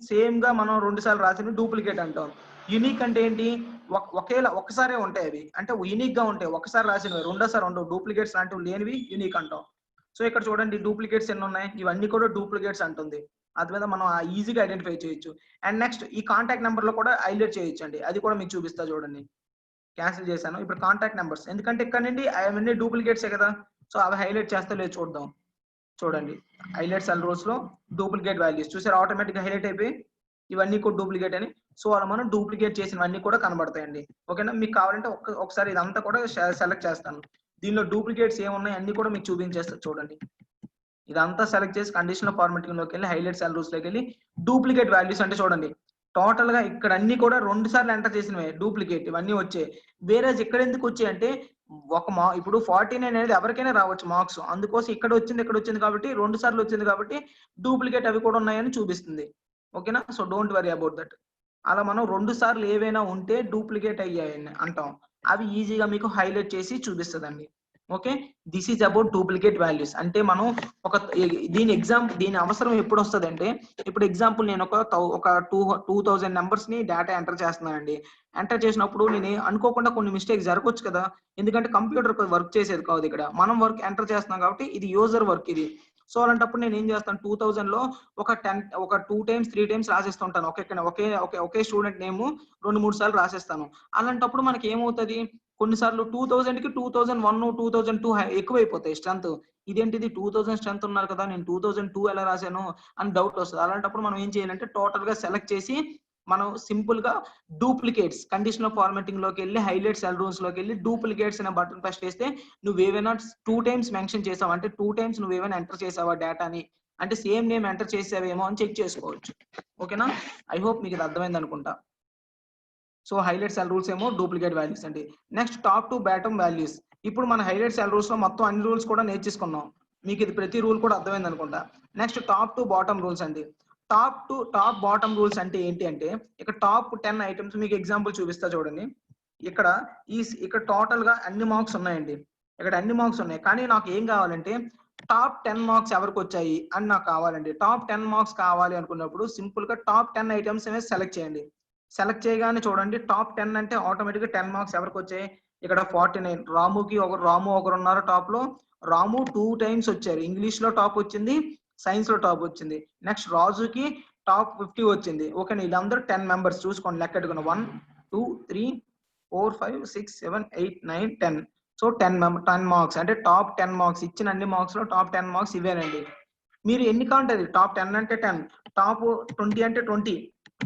సేమ్ గా మనం 2 సార్లు రాసిన డూప్లికేట్ అంటాం. యూనిక్ అంటే ఏంటి, ఒకేలా ఒక్కసారే ఉంటాయి అవి, అంటే యూనిక్ గా ఉంటాయి, ఒకసారి రాసినవి రెండోసారి ఉండవు, డూప్లికేట్స్ లాంటివి లేనివి యూనిక్ అంటాం. సో ఇక్కడ చూడండి డూప్లికేట్స్ ఎన్ని ఉన్నాయి, ఇవన్నీ కూడా డూప్లికేట్స్ అంటుంది. అది మీద మనం ఈజీగా ఐడెంటిఫై చేయొచ్చు. అండ్ నెక్స్ట్ ఈ కాంటాక్ట్ నెంబర్ లో కూడా హైలైట్ చేయొచ్చు అండి, అది కూడా మీకు చూపిస్తా చూడండి. క్యాన్సిల్ చేశాను. ఇప్పుడు కాంటాక్ట్ నెంబర్స్, ఎందుకంటే ఇక్కడ నుండి అవన్నీ డూప్లికేట్సే కదా, సో అవి హైలైట్ చేస్తా లేదు చూద్దాం. చూడండి హైలైట్ సెల్ రోస్ లో డూప్లికేట్ వాల్యూస్ చూసారు, ఆటోమేటిక్ గా హైలైట్ అయిపోయి ఇవన్నీ కూడా డూప్లికేట్ అని. సో అలా మనం డూప్లికేట్ చేసినవన్నీ కూడా కనబడతాయండి. ఓకేనా, మీకు కావాలంటే ఒకసారి ఇదంతా కూడా సెలెక్ట్ చేస్తాను. దీనిలో డూప్లికేట్స్ ఏమున్నాయి అన్ని కూడా మీకు చూపించేస్తాను చూడండి. ఇదంతా సెలెక్ట్ చేసి కండిషనల్ ఫార్మాటింగ్ లోకి వెళ్ళి హైలైట్ సెల్ రూల్స్ లోకి వెళ్ళి డూప్లికేట్ వాల్యూస్ అంటే చూడండి టోటల్ గా ఇక్కడ అన్ని కూడా 2 సార్లు ఎంటర్ చేసినవే డూప్లికేట్ ఇవన్నీ వచ్చాయి. వేరే ఇక్కడ ఎందుకు వచ్చాయి అంటే ఇప్పుడు 49 అనేది ఎవరికైనా రావచ్చు మార్క్స్, అందుకోసం ఇక్కడ వచ్చింది కాబట్టి 2 సార్లు వచ్చింది కాబట్టి డూప్లికేట్ అవి కూడా ఉన్నాయని చూపిస్తుంది. ఓకేనా, so don't worry about that. అలా మనం 2 సార్లు ఏవైనా ఉంటే డూప్లికేట్ అయ్యాయని అంటాం, అవి ఈజీగా మీకు హైలైట్ చేసి చూపిస్తుందండి. Okay, this is about duplicate values. అంటే మనం దీని అవసరం ఎప్పుడు వస్తుంది అంటే, ఇప్పుడు ఎగ్జాంపుల్ నేను ఒక 2000 నెంబర్స్ ని డేటా ఎంటర్ చేస్తున్నానండి. ఎంటర్ చేసినప్పుడు నేను అనుకోకుండా కొన్ని మిస్టేక్స్ జరగవచ్చు కదా, ఎందుకంటే కంప్యూటర్ వర్క్ చేసేది కాదు, ఇక్కడ మనం వర్క్ ఎంటర్ చేస్తున్నాం కాబట్టి ఇది యూజర్ వర్క్ ఇది. సో అలాంటప్పుడు నేను ఏం చేస్తాను, 2000 లో ఒక 2 టైమ్స్ 3 టైమ్స్ రాసేస్తుంటాను. ఒకే స్టూడెంట్ నేమ్ 2-3 సార్లు రాసేస్తాను. అలాంటప్పుడు మనకి ఏమవుతుంది, కొన్నిసార్లు 2000 కి 2001 2002 ఎక్కువైపోతాయి స్ట్రెంత్. ఇదేంటిది 2000 స్ట్రెంత్ ఉన్నారు కదా, నేను 2002 ఎలా రాశాను అని డౌట్ వస్తుంది. అలాంటప్పుడు మనం ఏం చేయాలంటే టోటల్ గా సెలెక్ట్ చేసి మనం సింపుల్ గా డూప్లికేట్స్ కండిషనల్ ఫార్మాటింగ్ లోకి వెళ్ళి హైలైట్ సెల్ రూల్స్ లోకి వెళ్ళి డూప్లికేట్స్ అనే బటన్ ప్రెస్ చేస్తే నువ్వు ఏవైనా 2 టైమ్స్ మెన్షన్ చేసావు అంటే 2 టైమ్స్ నువ్వు ఏమైనా ఎంటర్ చేసావా డేటాని అంటే సేమ్ నేమ్ ఎంటర్ చేసావేమో అని చెక్ చేసుకోవచ్చు. ఓకేనా, ఐ హోప్ మీకు ఇది అర్థమైంది అనుకుంటా. సో హైలైట్ సెల్ రూల్స్ ఏమో డూప్లికేట్ వాల్యూస్ అండి. Next top to bottom values. ఇప్పుడు మన హైలైట్ సెల్ రూల్స్ లో మొత్తం అన్ని రూల్స్ కూడా నేర్చేసుకున్నాం. మీకు ఇది ప్రతి రూల్ కూడా అర్థమైంది అనుకుంటా. Next top to bottom rules అండి. టాప్ బాటమ్ రూల్స్ అంటే ఏంటి అంటే ఇక్కడ టాప్ 10 ఐటమ్స్ మీకు ఎగ్జాంపుల్ చూపిస్తా చూడండి. ఇక్కడ ఇక్కడ టోటల్ గా అన్ని మార్క్స్ ఉన్నాయండి. ఇక్కడ అన్ని మార్క్స్ ఉన్నాయి కానీ నాకు ఏం కావాలంటే టాప్ 10 మార్క్స్ ఎవరికి వచ్చాయి అని నాకు కావాలండి. టాప్ 10 మార్క్స్ కావాలి అనుకున్నప్పుడు సింపుల్ గా టాప్ 10 ఐటమ్స్ అనేది సెలెక్ట్ చేయండి. సెలెక్ట్ చేయగానే చూడండి టాప్ 10 అంటే ఆటోమేటిక్ గా 10 మార్క్స్ ఎవరికి వచ్చాయి. ఇక్కడ 49 రాము ఒకరు ఉన్నారు టాప్ లో. రాము 2 టైమ్స్ వచ్చారు. ఇంగ్లీష్ లో టాప్ వచ్చింది, సైన్స్ లో టాప్ వచ్చింది. నెక్స్ట్ రాజుకి టాప్ 50 వచ్చింది. ఓకే, వీళ్ళందరూ 10 మెంబర్స్ చూసుకోండి లెక్క పెట్టుకున్న 1 2 3 4 5 6 7 8 9 10. సో 10 మార్క్స్ అంటే టాప్ 10 మార్క్స్ ఇచ్చిన అన్ని మార్క్స్ లో టాప్ 10 మార్క్స్ ఇవేనండి. మీరు ఎన్ని కావాలి టాప్ 10 అంటే 10, టాప్ 20 అంటే 20,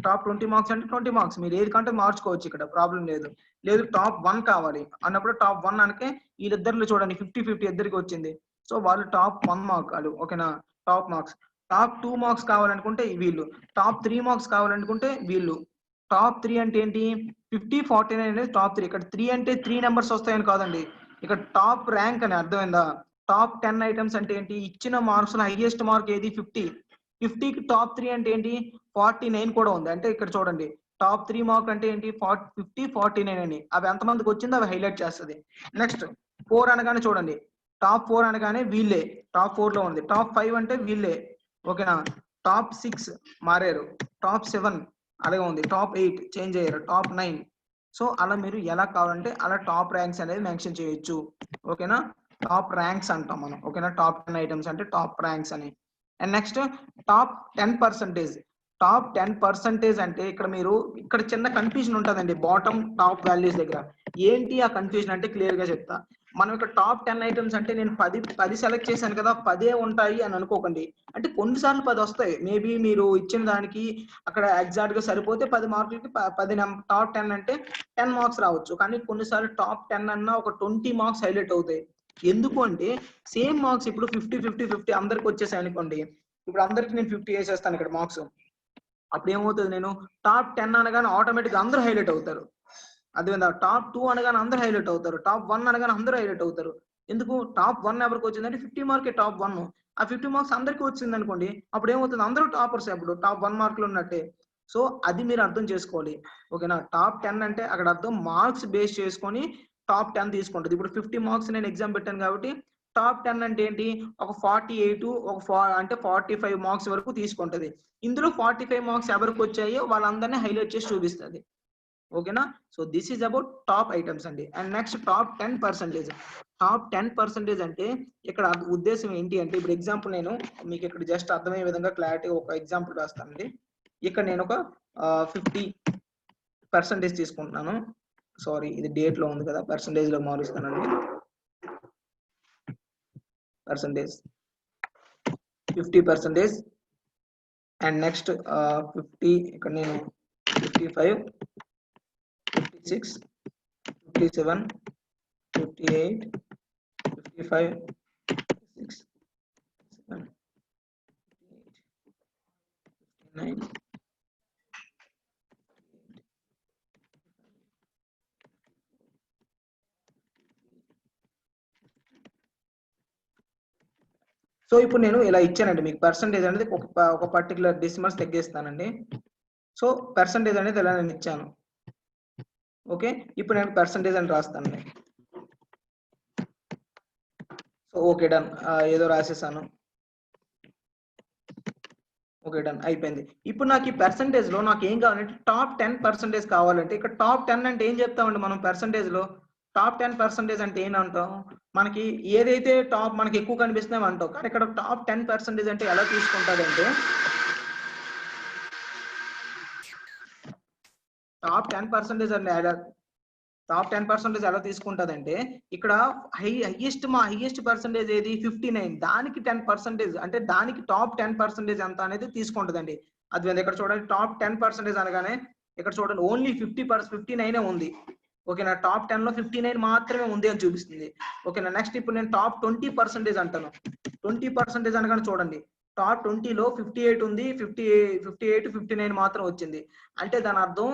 టాప్ 20 మార్క్స్ అంటే 20 మార్క్స్. మీరు ఏది కంటే మార్చుకోవచ్చు, ఇక్కడ ప్రాబ్లం లేదు. లేదు టాప్ 1 కావాలి అన్నప్పుడు టాప్ 1 అంటే వీళ్ళిద్దరిలో చూడండి 50-50 ఇద్దరికి వచ్చింది. సో వాళ్ళు టాప్ 1 మార్క్ వాళ్ళు. ఓకేనా, టాప్ మార్క్స్. టాప్ 2 మార్క్స్ కావాలనుకుంటే వీళ్ళు, టాప్ 3 మార్క్స్ కావాలనుకుంటే వీళ్ళు. టాప్ 3 అంటే ఏంటి 50-49 అనేది టాప్ 3. ఇక్కడ 3 అంటే 3 నెంబర్స్ వస్తాయని కాదండి, ఇక్కడ టాప్ ర్యాంక్ అని అర్థమైందా. టాప్ 10 ఐటమ్స్ అంటే ఏంటి ఇచ్చిన మార్క్స్ లో హైయెస్ట్ మార్క్ ఏది 50కి టాప్ 3 అంటే ఏంటి 49 కూడా ఉంది. అంటే ఇక్కడ చూడండి టాప్ 3 మార్క్ అంటే ఏంటి 50-49 అని. అవి ఎంతమందికి వచ్చిందో అవి హైలైట్ చేస్తుంది. నెక్స్ట్ 4 అనగానే చూడండి టాప్ 4 అనగానే వీళ్ళే టాప్ 4 లో ఉంది. టాప్ 5 అంటే వీళ్ళే. ఓకేనా, టాప్ 6 మారారు, టాప్ 7 అలాగే ఉంది, టాప్ 8 చేంజ్ అయ్యారు, టాప్ 9. సో అలా మీరు ఎలా కావాలంటే అలా టాప్ ర్యాంక్స్ అనేది మెన్షన్ చేయొచ్చు. ఓకేనా, టాప్ ర్యాంక్స్ అంటాం మనం. ఓకేనా, టాప్ 10 ఐటమ్స్ అంటే టాప్ ర్యాంక్స్ అని. And next top 10%. టాప్ 10% అంటే ఇక్కడ చిన్న కన్ఫ్యూజన్ ఉంటుందండి బాటమ్ టాప్ వాల్యూస్ దగ్గర. ఏంటి ఆ కన్ఫ్యూజన్ అంటే క్లియర్ గా చెప్తా. మనం ఇక్కడ టాప్ 10 ఐటమ్స్ అంటే నేను 10 సెలెక్ట్ చేశాను కదా 10 ఉంటాయి అని అనుకోకండి. అంటే కొన్నిసార్లు 10 వస్తాయి. మేబీ మీరు ఇచ్చిన దానికి అక్కడ ఎగ్జాక్ట్ గా సరిపోతే 10 మార్కులకి 10 టాప్ 10 అంటే 10 మార్క్స్ రావచ్చు. కానీ కొన్నిసార్లు టాప్ 10 అన్నా ఒక 20 మార్క్స్ హైలైట్ అవుతాయి. ఎందుకు అంటే సేమ్ మార్క్స్ ఇప్పుడు 50-50 అందరికి వచ్చేసాయి అనుకోండి. ఇప్పుడు అందరికి నేను 50 వేసేస్తాను ఇక్కడ మార్క్స్. అప్పుడు ఏమవుతుంది, నేను టాప్ 10 అనగానే ఆటోమేటిక్ అందరూ హైలైట్ అవుతారు. అదేవిధంగా టాప్ 2 అనగానే అందరూ హైలైట్ అవుతారు, టాప్ 1 అనగానే అందరూ హైలైట్ అవుతారు. ఎందుకు టాప్ 1 ఎవరికి వచ్చిందంటే 50 మార్కే టాప్ 1. ఆ 50 మార్క్స్ అందరికి వచ్చింది అనుకోండి, అప్పుడు ఏమవుతుంది అందరూ టాపర్స్ అప్పుడు టాప్ 1 మార్కులు ఉన్నట్టే. సో అది మీరు అర్థం చేసుకోవాలి. ఓకేనా, టాప్ 10 అంటే అక్కడ అర్థం మార్క్స్ బేస్ చేసుకొని టాప్ 10 తీసుకుంటుంది. ఇప్పుడు 50 మార్క్స్ నేను ఎగ్జామ్ పెట్టాను కాబట్టి టాప్ 10 అంటే ఏంటి ఒక 48 అంటే 45 మార్క్స్ వరకు తీసుకుంటది. ఇందులో 45 మార్క్స్ ఎవరికి వచ్చాయో వాళ్ళందరినీ హైలైట్ చేసి చూపిస్తుంది. ఓకేనా, so this is about top items అండి. And next top 10%. టాప్ 10% అంటే ఇక్కడ ఉద్దేశం ఏంటి అంటే ఇప్పుడు ఎగ్జాంపుల్ నేను మీకు ఇక్కడ జస్ట్ అర్థమయ్యే విధంగా క్లారిటీ ఒక ఎగ్జాంపుల్ రాస్తానండి. ఇక్కడ నేను ఒక 50% తీసుకుంటున్నాను. సారీ ఇది డేట్ లో ఉంది కదా, పర్సంటేజ్ లో మారుస్తానండి. పర్సంటేజ్ 50%. అండ్ నెక్స్ట్ 50 ఇక్కడ నేను 55 56 57 58 55 56 57 59 సో ఇప్పుడు నేను ఇలా ఇచ్చానండి మీకు పర్సంటేజ్ అనేది ఒక పర్టికులర్ డెసిమల్స్ తగ్గిస్తానండి. సో పర్సంటేజ్ అనేది ఇలా నేను ఇచ్చాను. ఓకే, ఇప్పుడు నేను పర్సంటేజ్ అని రాస్తానండి. సో ఓకే డన్, ఏదో రాసేసాను. ఓకే డన్ అయిపోయింది. ఇప్పుడు నాకు ఈ పర్సంటేజ్ లో నాకు ఏం కావాలంటే టాప్ 10% కావాలంటే ఇక్కడ టాప్ 10 అంటే ఏం చెప్తామండి మనం పర్సంటేజ్ లో. టాప్ 10% అంటే ఏంటంటాం, మనకి ఏదైతే టాప్ మనకి ఎక్కువ కనిపిస్తున్నాయో అంటాం. కానీ ఇక్కడ టాప్ 10% అంటే ఎలా తీసుకుంటాడంటే టాప్ 10% అండి టాప్ 10% ఎలా తీసుకుంటదంటే ఇక్కడ హైయెస్ట్ పర్సంటేజ్ ఏది 59, దానికి 10% అంటే దానికి టాప్ 10% ఎంత అనేది తీసుకుంటదండి. అది ఇక్కడ చూడండి టాప్ 10% అనగానే ఇక్కడ చూడండి ఓన్లీ 59 ఉంది. ఓకేనా, టాప్ 10 లో 59 మాత్రమే ఉంది అని చూపిస్తుంది. ఓకేనా, నెక్స్ట్ ఇప్పుడు నేను టాప్ 20% అంటాను. 20% అనగానే చూడండి టాప్ 20లో 58 ఉంది, 58, 59 మాత్రం వచ్చింది. అంటే దాని అర్థం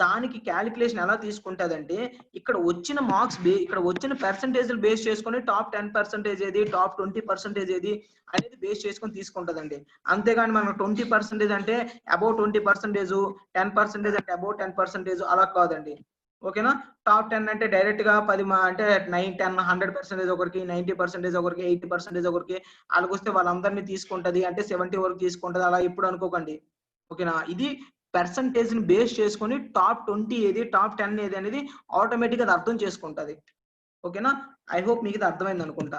దానికి క్యాలిక్యులేషన్ ఎలా తీసుకుంటుందంటే ఇక్కడ వచ్చిన మార్క్స్ ఇక్కడ వచ్చిన పర్సంటేజ్లు బేస్ చేసుకొని టాప్ 10% ఏది, టాప్ 20% ఏది అనేది బేస్ చేసుకొని తీసుకుంటుందండి. అంతేగాని మనం 20% అంటే అబౌవ్ 20%, 10% అంటే అబౌవ్ 10% అలా కాదండి. ఓకేనా, టాప్ 10 అంటే డైరెక్ట్ గా 10 అంటే 9, 10, 100% ఒకరికి, 90% ఒకరికి, 80% ఒకరికి, అలాగొస్తే వాళ్ళందరినీ తీసుకుంటది అంటే 70 వరకు తీసుకుంటది అలా ఎప్పుడు అనుకోకండి. ఓకేనా, ఇది పర్సంటేజ్ ని బేస్ చేసుకొని టాప్ 20 ఏది, టాప్ 10 ఏది అనేది ఆటోమేటిక్ గా అది అర్థం చేసుకుంటది. ఓకేనా, ఐ హోప్ మీకు ఇది అర్థమైంది అనుకుంటా.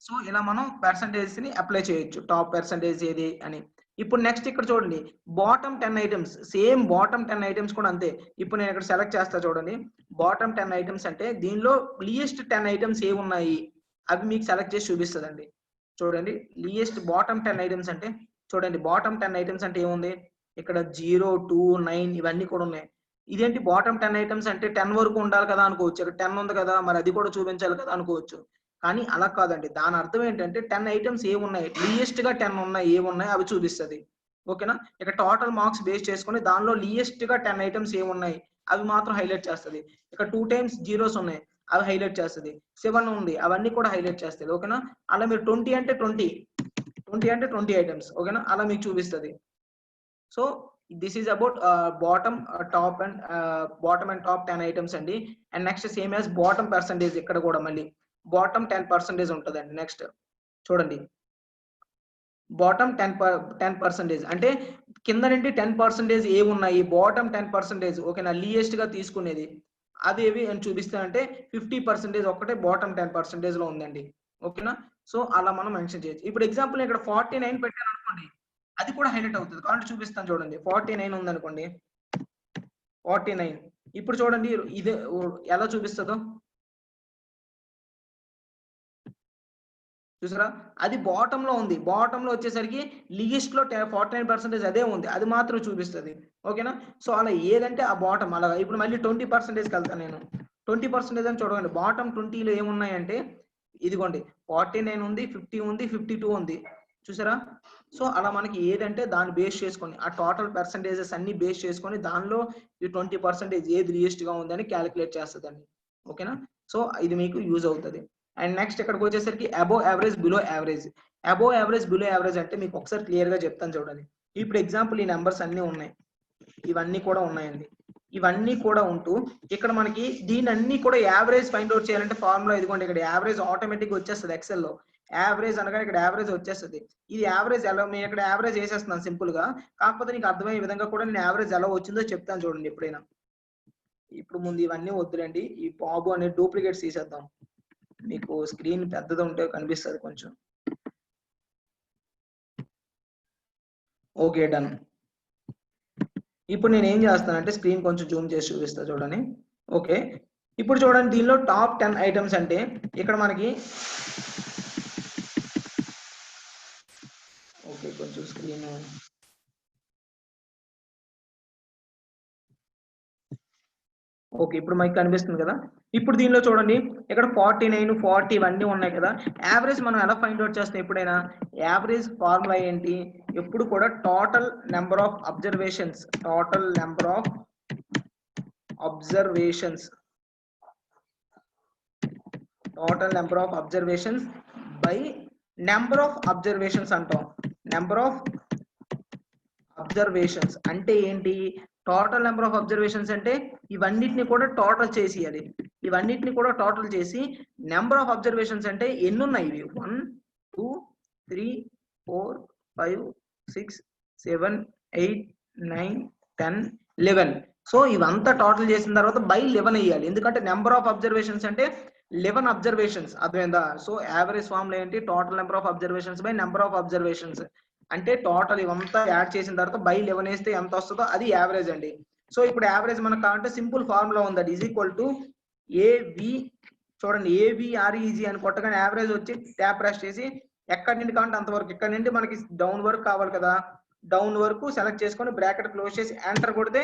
సో ఇలా మనం పర్సంటేజ్ ని అప్లై చేయొచ్చు, టాప్ పర్సంటేజ్ ఏది అని. ఇప్పుడు నెక్స్ట్ ఇక్కడ చూడండి bottom 10 items, same bottom 10 items కూడా అంతే. ఇప్పుడు నేను ఇక్కడ సెలెక్ట్ చేస్తా చూడండి, బాటమ్ 10 ఐటమ్స్ అంటే దీనిలో లీయెస్ట్ 10 ఐటమ్స్ ఏ ఉన్నాయి అవి మీకు సెలెక్ట్ చేసి చూపిస్తుందండి. చూడండి లీయెస్ట్ బాటమ్ 10 ఐటమ్స్ అంటే చూడండి, బాటమ్ 10 ఐటమ్స్ అంటే ఏముంది ఇక్కడ 0, 2, 9 ఇవన్నీ కూడా ఉన్నాయి. ఇదేంటి బాటమ్ 10 ఐటమ్స్ అంటే 10 వరకు ఉండాలి కదా అనుకోవచ్చు, ఇక్కడ 10 ఉంది కదా మరి అది కూడా చూపించాలి కదా అనుకోవచ్చు. కానీ అలా కాదండి, దాని అర్థం ఏంటంటే 10 ఐటమ్స్ ఏమున్నాయి, లీయెస్ట్ గా 10 ఉన్నాయి ఏమున్నాయి అవి చూపిస్తుంది. ఓకేనా, ఇక టోటల్ మార్క్స్ బేస్ చేసుకొని దానిలో లీయెస్ట్ గా 10 ఐటమ్స్ ఏమున్నాయి అవి మాత్రం హైలైట్ చేస్తుంది. ఇక 2 times జీరోస్ ఉన్నాయి అవి హైలైట్ చేస్తుంది, 7 ఉంది అవన్నీ కూడా హైలైట్ చేస్తుంది. ఓకేనా, అలా మీరు 20 అంటే 20 ఐటమ్స్ ఓకేనా అలా మీకు చూపిస్తుంది. So this is about bottom top and bottom and top 10 items అండి. And next same as bottom percentage, ఇక్కడ కూడా మళ్ళీ బాటమ్ 10% ఉంటుందండి. నెక్స్ట్ చూడండి బాటమ్ 10% అంటే కింద నుండి 10% ఏ ఉన్నాయి, బాటమ్ 10% ఓకేనా లీయెస్ట్ గా తీసుకునేది అదేవి అని చూపిస్తానంటే 50% ఒక్కటే బాటమ్ 10% లో ఉందండి. ఓకేనా, సో అలా మనం మెన్షన్ చేయొచ్చు. ఇప్పుడు ఎగ్జాంపుల్ ఇక్కడ 49 పెట్టాను అనుకోండి, అది కూడా హైలైట్ అవుతుంది కాబట్టి చూపిస్తాను చూడండి. 49 ఉంది అనుకోండి, 49 ఇప్పుడు చూడండి ఇది ఎలా చూపిస్తుందో చూసారా, అది బాటమ్ లో ఉంది. బాటమ్ లో వచ్చేసరికి లీస్ట్ లో 49% అదే ఉంది, అది మాత్రం చూపిస్తుంది. ఓకేనా, సో అలా ఏదంటే ఆ బాటమ్ అలా. ఇప్పుడు మళ్ళీ 20%కి వెళ్తాను నేను. 20% అని చూడండి, బాటమ్ 20లో ఏమున్నాయంటే ఇదిగోండి 49 ఉంది, 50 ఉంది, 52 ఉంది చూసారా. సో అలా మనకి ఏదంటే దాన్ని బేస్ చేసుకొని ఆ టోటల్ పర్సంటేజెస్ అన్ని బేస్ చేసుకొని దానిలో ఈ 20% ఏది లీస్ట్ గా ఉందని క్యాలిక్యులేట్ చేస్తుందండి. ఓకేనా, సో ఇది మీకు యూజ్ అవుతుంది. అండ్ నెక్స్ట్ ఇక్కడికి వచ్చేసరికి above average, below average. Above average, below average అంటే మీకు ఒకసారి క్లియర్ గా చెప్తాను చూడండి. ఇప్పుడు ఎగ్జాంపుల్ ఈ నెంబర్స్ అన్ని ఉన్నాయి, ఇవన్నీ కూడా ఉన్నాయండి. ఇవన్నీ కూడా ఉంటూ ఇక్కడ మనకి దీని అన్ని కూడా యావరేజ్ ఫైండ్ అవుట్ చేయాలంటే ఫార్ములా ఇదిగోండి, ఇక్కడ యావరేజ్ ఆటోమేటిక్ వచ్చేస్తుంది ఎక్సెల్ లో. యావరేజ్ అనగా ఇక్కడ యావరేజ్ వచ్చేస్తుంది. ఇది యావరేజ్ ఎలా, నేను ఇక్కడ యావరేజ్ వేసేస్తున్నాను సింపుల్ గా. కాకపోతే నీకు అర్థమయ్యే విధంగా కూడా నేను యావరేజ్ ఎలా వచ్చిందో చెప్తాను చూడండి ఎప్పుడైనా. ఇప్పుడు ముందు ఇవన్నీ వద్దులండి, ఈ బాబు అనే డూప్లికేట్స్ తీసేద్దాం. మీకు స్క్రీన్ పెద్దది ఉంటే కనిపిస్తుంది కొంచెం. Okay done. ఇప్పుడు నేను ఏం చేస్తానంటే స్క్రీన్ కొంచెం జూమ్ చేసి చూపిస్తా చూడండి. ఓకే, ఇప్పుడు చూడండి దీనిలో టాప్ 10 ఐటమ్స్ అంటే ఇక్కడ మనకి ఓకే కొంచెం స్క్రీన్ ఓకే ఇప్పుడు మనకి కనిపిస్తుంది కదా. ఇప్పుడు దీనిలో చూడండి ఇక్కడ 49, 40 ఇవన్నీ ఉన్నాయి కదా. యావరేజ్ మనం ఎలా ఫైండ్ అవుట్ చేస్తాం ఎప్పుడైనా, యావరేజ్ ఫార్ములా ఏంటి, ఎప్పుడు కూడా total number of observations, total number of observations, total number of observations by number of observations అంటాం. నెంబర్ ఆఫ్ అబ్జర్వేషన్స్ అంటే ఏంటి, టోటల్ నెంబర్ ఆఫ్ అబ్జర్వేషన్స్ అంటే ఇవన్నిటిని కూడా టోటల్ చేసేయాలి. ఇవన్నిటిని కూడా టోటల్ చేసి నెంబర్ ఆఫ్ అబ్జర్వేషన్స్ అంటే ఎన్ని ఉన్నాయి ఇవి 1, 2, 3, 4, 5, 6, 7, 8, 9, 10, 11. సో ఇవంతా టోటల్ చేసిన తర్వాత బై 11 వేయాలి, ఎందుకంటే నెంబర్ ఆఫ్ అబ్జర్వేషన్స్ అంటే 11 అబ్జర్వేషన్స్ అర్థమైందా. సో యావరేజ్ ఫార్ములా ఏంటి, total number of observations by number of observations అంటే టోటల్ ఇవంతా యాడ్ చేసిన తర్వాత బై 11 వేస్తే ఎంత వస్తుందో అది యావరేజ్ అండి. సో ఇప్పుడు యావరేజ్ మనకు కావాలంటే సింపుల్ ఫార్ములా ఉంది, అది ఈజ్ ఈక్వల్ టు ఏవి చూడండి ఏవిఆర్ఈజీ అని కొట్టగానే యావరేజ్ వచ్చి ట్యాప్ ప్రెస్ చేసి ఎక్కడి నుండి కావాలంటే అంతవరకు, ఇక్కడ నుండి మనకి డౌన్ వరకు కావాలి కదా, డౌన్ వరకు సెలెక్ట్ చేసుకొని బ్రాకెట్ క్లోజ్ చేసి ఎంటర్ కొడితే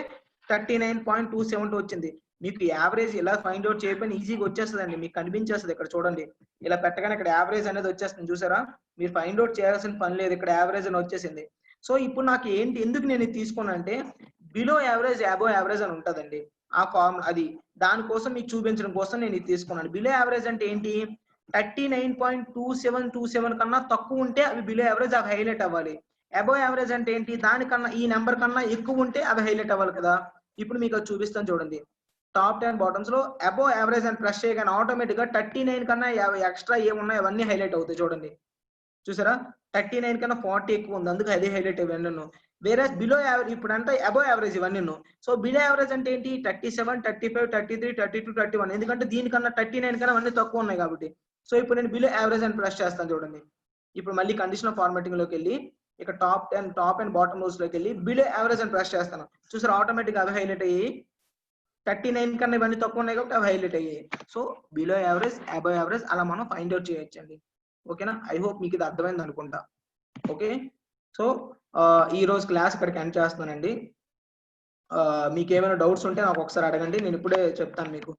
39.272 వచ్చింది. మీకు యావరేజ్ ఇలా ఫైండ్ అవుట్ చేయకపోయినా ఈజీగా వచ్చేస్తుందండి. మీకు కనిపించేస్తుంది ఇక్కడ చూడండి. ఇలా పెట్టగానే ఇక్కడ యావరేజ్ అనేది వచ్చేస్తుంది చూసారా? మీరు ఫైండ్ అవుట్ చేయాల్సిన పని లేదు, ఇక్కడ యావరేజ్ అని వచ్చేసింది. సో ఇప్పుడు నాకు ఏంటి, ఎందుకు నేను ఇది తీసుకున్నానంటే బిలో యావరేజ్ అబోవ్ యావరేజ్ అని ఉంటుందండి ఆ ఫార్మ్, అది దానికోసం మీకు చూపించడం కోసం నేను ఇది తీసుకున్నాను. బిలో యావరేజ్ అంటే ఏంటి, 39.2727 కన్నా తక్కువ ఉంటే అవి బిలో యావరేజ్, అవి హైలైట్ అవ్వాలి. అబోవ్ యావరేజ్ అంటే ఏంటి, దానికన్నా ఈ నెంబర్ కన్నా ఎక్కువ ఉంటే అవి హైలైట్ అవ్వాలి కదా. ఇప్పుడు మీకు అది చూపిస్తాను చూడండి. టాప్ 10 బాటమ్స్ లో అబోవ్ యావరేజ్ అని ప్రెస్ చేయగానే ఆటోమేటిక్ గా 39 కన్నా ఎక్స్ట్రా ఏమున్నాయి అవన్నీ హైలైట్ అవుతాయి చూడండి. చూసారా 39 కన్నా 40 ఎక్కువ ఉంది, అందుకే అది హైలైట్ అయ్యాను. వేరే బిలో యావరేజ్ ఇప్పుడు అంటే అబోవ్ యావరేజ్ ఇవన్నీ. సో బిలో యావరేజ్ అంటే ఏంటి, 37, 35, 33, 32, 31, ఎందుకంటే దీనికన్నా 39 కన్నా అవన్నీ తక్కువ ఉన్నాయి కాబట్టి. సో ఇప్పుడు నేను బిలో యావరేజ్ అని ప్రెస్ చేస్తాను చూడండి. ఇప్పుడు మళ్ళీ కండిషనల్ ఫార్మాటింగ్ లోకి వెళ్ళి ఇక్కడ టాప్ అండ్ బాటమ్ రోస్ లోకి వెళ్ళి బిలో యావరేజ్ అని ప్రెస్ చేస్తాను. చూసారా ఆటోమేటిక్ అవి హైలైట్ అయ్యి 39 కన్నా ఇవన్నీ తక్కువ ఉన్నాయి కాబట్టి అవి హైలైట్ అయ్యాయి. So below average, above average అలా మనం ఫైండ్ అవుట్ చేయొచ్చండి. ఓకేనా, ఐ హోప్ మీకు ఇది అర్థమైంది అనుకుంటా. ఓకే, సో ఈ రోజు క్లాస్ ఇక్కడికి ఎండ్ చేస్తున్నానండి. మీకు ఏమైనా డౌట్స్ ఉంటే నాకు ఒకసారి అడగండి, నేను ఇప్పుడే చెప్తాను మీకు.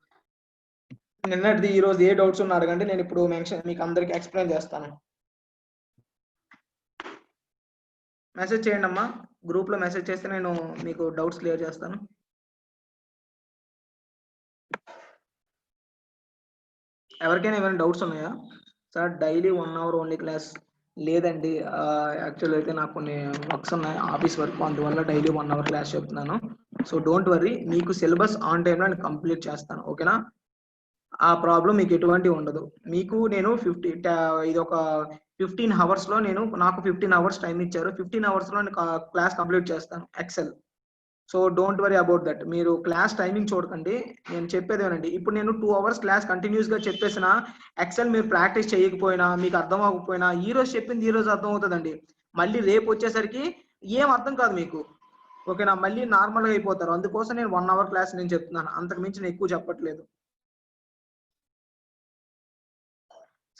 నిన్నటిది ఈ రోజు ఏ డౌట్స్ ఉన్నా అడగండి, నేను ఇప్పుడు మీకు అందరికి ఎక్స్ప్లెయిన్ చేస్తాను. మెసేజ్ చేయండి అమ్మా, గ్రూప్ లో మెసేజ్ చేస్తే నేను మీకు డౌట్స్ క్లియర్ చేస్తాను. ఎవరికైనా ఏమైనా డౌట్స్ ఉన్నాయా? Sir daily 1 hour only class లేదండి, యాక్చువల్ అయితే నాకు కొన్ని వర్క్స్ ఉన్నాయి, ఆఫీస్ వర్క్, అందువల్ల డైలీ 1 hour క్లాస్ చెప్తున్నాను. సో డోంట్ వర్రీ, మీకు సిలబస్ ఆన్ టైంలో నేను కంప్లీట్ చేస్తాను. ఓకేనా, ఆ ప్రాబ్లం మీకు ఎటువంటి ఉండదు. మీకు నేను ఇది ఒక 15 hours లో నాకు 15 hours టైం ఇచ్చారు, 15 hours లో నేను క్లాస్ కంప్లీట్ చేస్తాను Excel. So don't worry about that. మీరు క్లాస్ టైమింగ్ చూడకండి, నేను చెప్పేది ఏనండి. ఇప్పుడు నేను 2 hours క్లాస్ కంటిన్యూస్ గా చెప్పేసిన ఎక్సెల్ మీరు ప్రాక్టీస్ చేయకపోయినా, మీకు అర్థం అవ్వకపోయినా, ఈ రోజు చెప్పింది ఈ రోజు అర్థం అవుతుందండి, మళ్ళీ రేపు వచ్చేసరికి ఏం అర్థం కాదు మీకు. ఓకేనా, మళ్ళీ నార్మల్ గా అయిపోతారు. అందుకోసం నేను 1 hour క్లాస్ నేను చెప్తున్నాను, అంతకు మించి నేను ఎక్కువ చెప్పట్లేదు.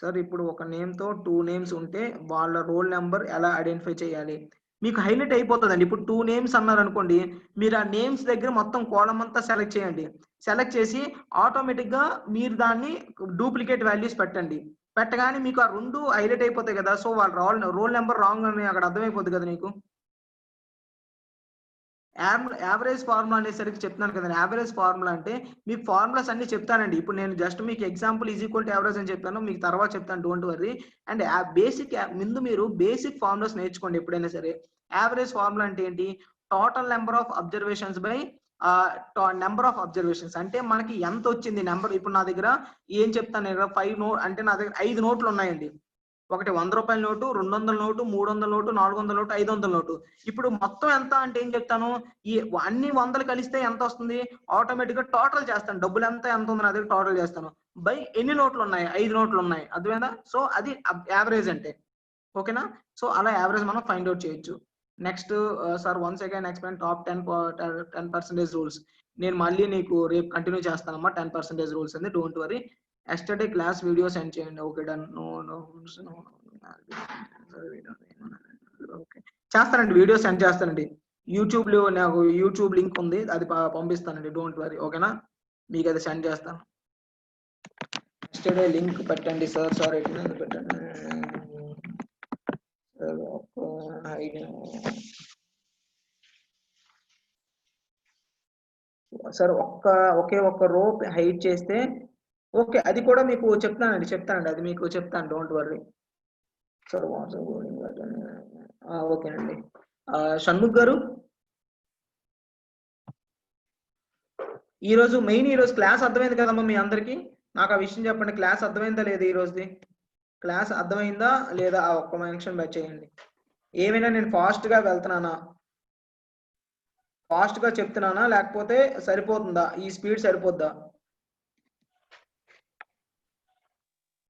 సార్ ఇప్పుడు ఒక నేమ్ తో 2 names ఉంటే వాళ్ళ రోల్ నెంబర్ ఎలా ఐడెంటిఫై చేయాలి, మీకు హైలైట్ అయిపోతుందండి. ఇప్పుడు 2 names అన్నారు అనుకోండి, మీరు ఆ నేమ్స్ దగ్గర మొత్తం కాలమ్ అంతా సెలెక్ట్ చేయండి. సెలెక్ట్ చేసి ఆటోమేటిక్ గా మీరు దాన్ని డూప్లికేట్ వాల్యూస్ పెట్టండి. పెట్టగానే మీకు ఆ 2 హైలైట్ అయిపోతాయి కదా. సో వాళ్ళ రోల్ నెంబర్ రాంగ్ అని అక్కడ అర్థమైపోతుంది కదా మీకు. యావరేజ్ ఫార్ములా అనేసరికి చెప్తున్నాను కదండి. యావరేజ్ ఫార్ములా అంటే మీకు ఫార్ములాస్ అన్ని చెప్తానండి. ఇప్పుడు నేను జస్ట్ మీకు example is equal to average అని చెప్తాను, మీకు తర్వాత చెప్తాను, డోంట్ వర్రీ. అండ్ ముందు మీరు బేసిక్ ఫార్ములాస్ నేర్చుకోండి ఎప్పుడైనా సరే. యావరేజ్ ఫార్ములా అంటే ఏంటి, total number of observations by number of observations. అంటే మనకి ఎంత వచ్చింది నెంబర్. ఇప్పుడు నా దగ్గర ఏం చెప్తాను, 5 నోట్ అంటే నా దగ్గర 5 నోట్లు ఉన్నాయండి. ఒకటి 100 రూపాయల note, 200 note, 300 note, 400 note, 500 note. ఇప్పుడు మొత్తం ఎంత అంటే ఏం చెప్తాను, ఈ అన్ని 100 కలిస్తే ఎంత వస్తుంది, ఆటోమేటిక్ గా టోటల్ చేస్తాను. డబ్బులు ఎంత ఉంది నా దగ్గర టోటల్ చేస్తాను, బై ఎన్ని నోట్లు ఉన్నాయి, 5 నోట్లు ఉన్నాయి. అర్థమైందా? సో అది యావరేజ్ అంటే. ఓకేనా, సో అలా యావరేజ్ మనం ఫైండ్ అవుట్ చేయొచ్చు. Next sir once again explain top 10% rules. నేను మళ్ళీ నీకు రేపు కంటిన్యూ చేస్తానమ్మా 10% రూల్స్ అని, don't worry. Yesterday class video send చేయండి. Okay done. ఓకే చేస్తానండి, వీడియో సెండ్ చేస్తానండి. యూట్యూబ్ లో నాకు యూట్యూబ్ లింక్ ఉంది, అది పంపిస్తానండి, డోంట్ వరీ. ఓకేనా, మీకు అది సెండ్ చేస్తాను. ఎస్టర్డే లింక్ పెట్టండి సార్. సార్ ఎట్లా పెట్టండి సార్, ఒకే ఒక్క రో హైడ్ చేస్తే ఓకే, అది కూడా మీకు చెప్తానండి, అది మీకు చెప్తాను, డోంట్ వర్రీ. సార్ ఓకేనండి. షణ్ముఖ్ గారు, ఈరోజు క్లాస్ అర్థమైంది కదమ్మా మీ అందరికి? నాకు ఆ విషయం చెప్పండి, క్లాస్ అర్థమైందా లేదా? ఈ రోజుది క్లాస్ అర్థమైందా లేదా? ఒక్క మెన్షన్ చేయండి. ఏమైనా నేను ఫాస్ట్ గా వెళ్తున్నానా, ఫాస్ట్ గా చెప్తున్నానా, లేకపోతే సరిపోతుందా, ఈ స్పీడ్ సరిపోద్దా?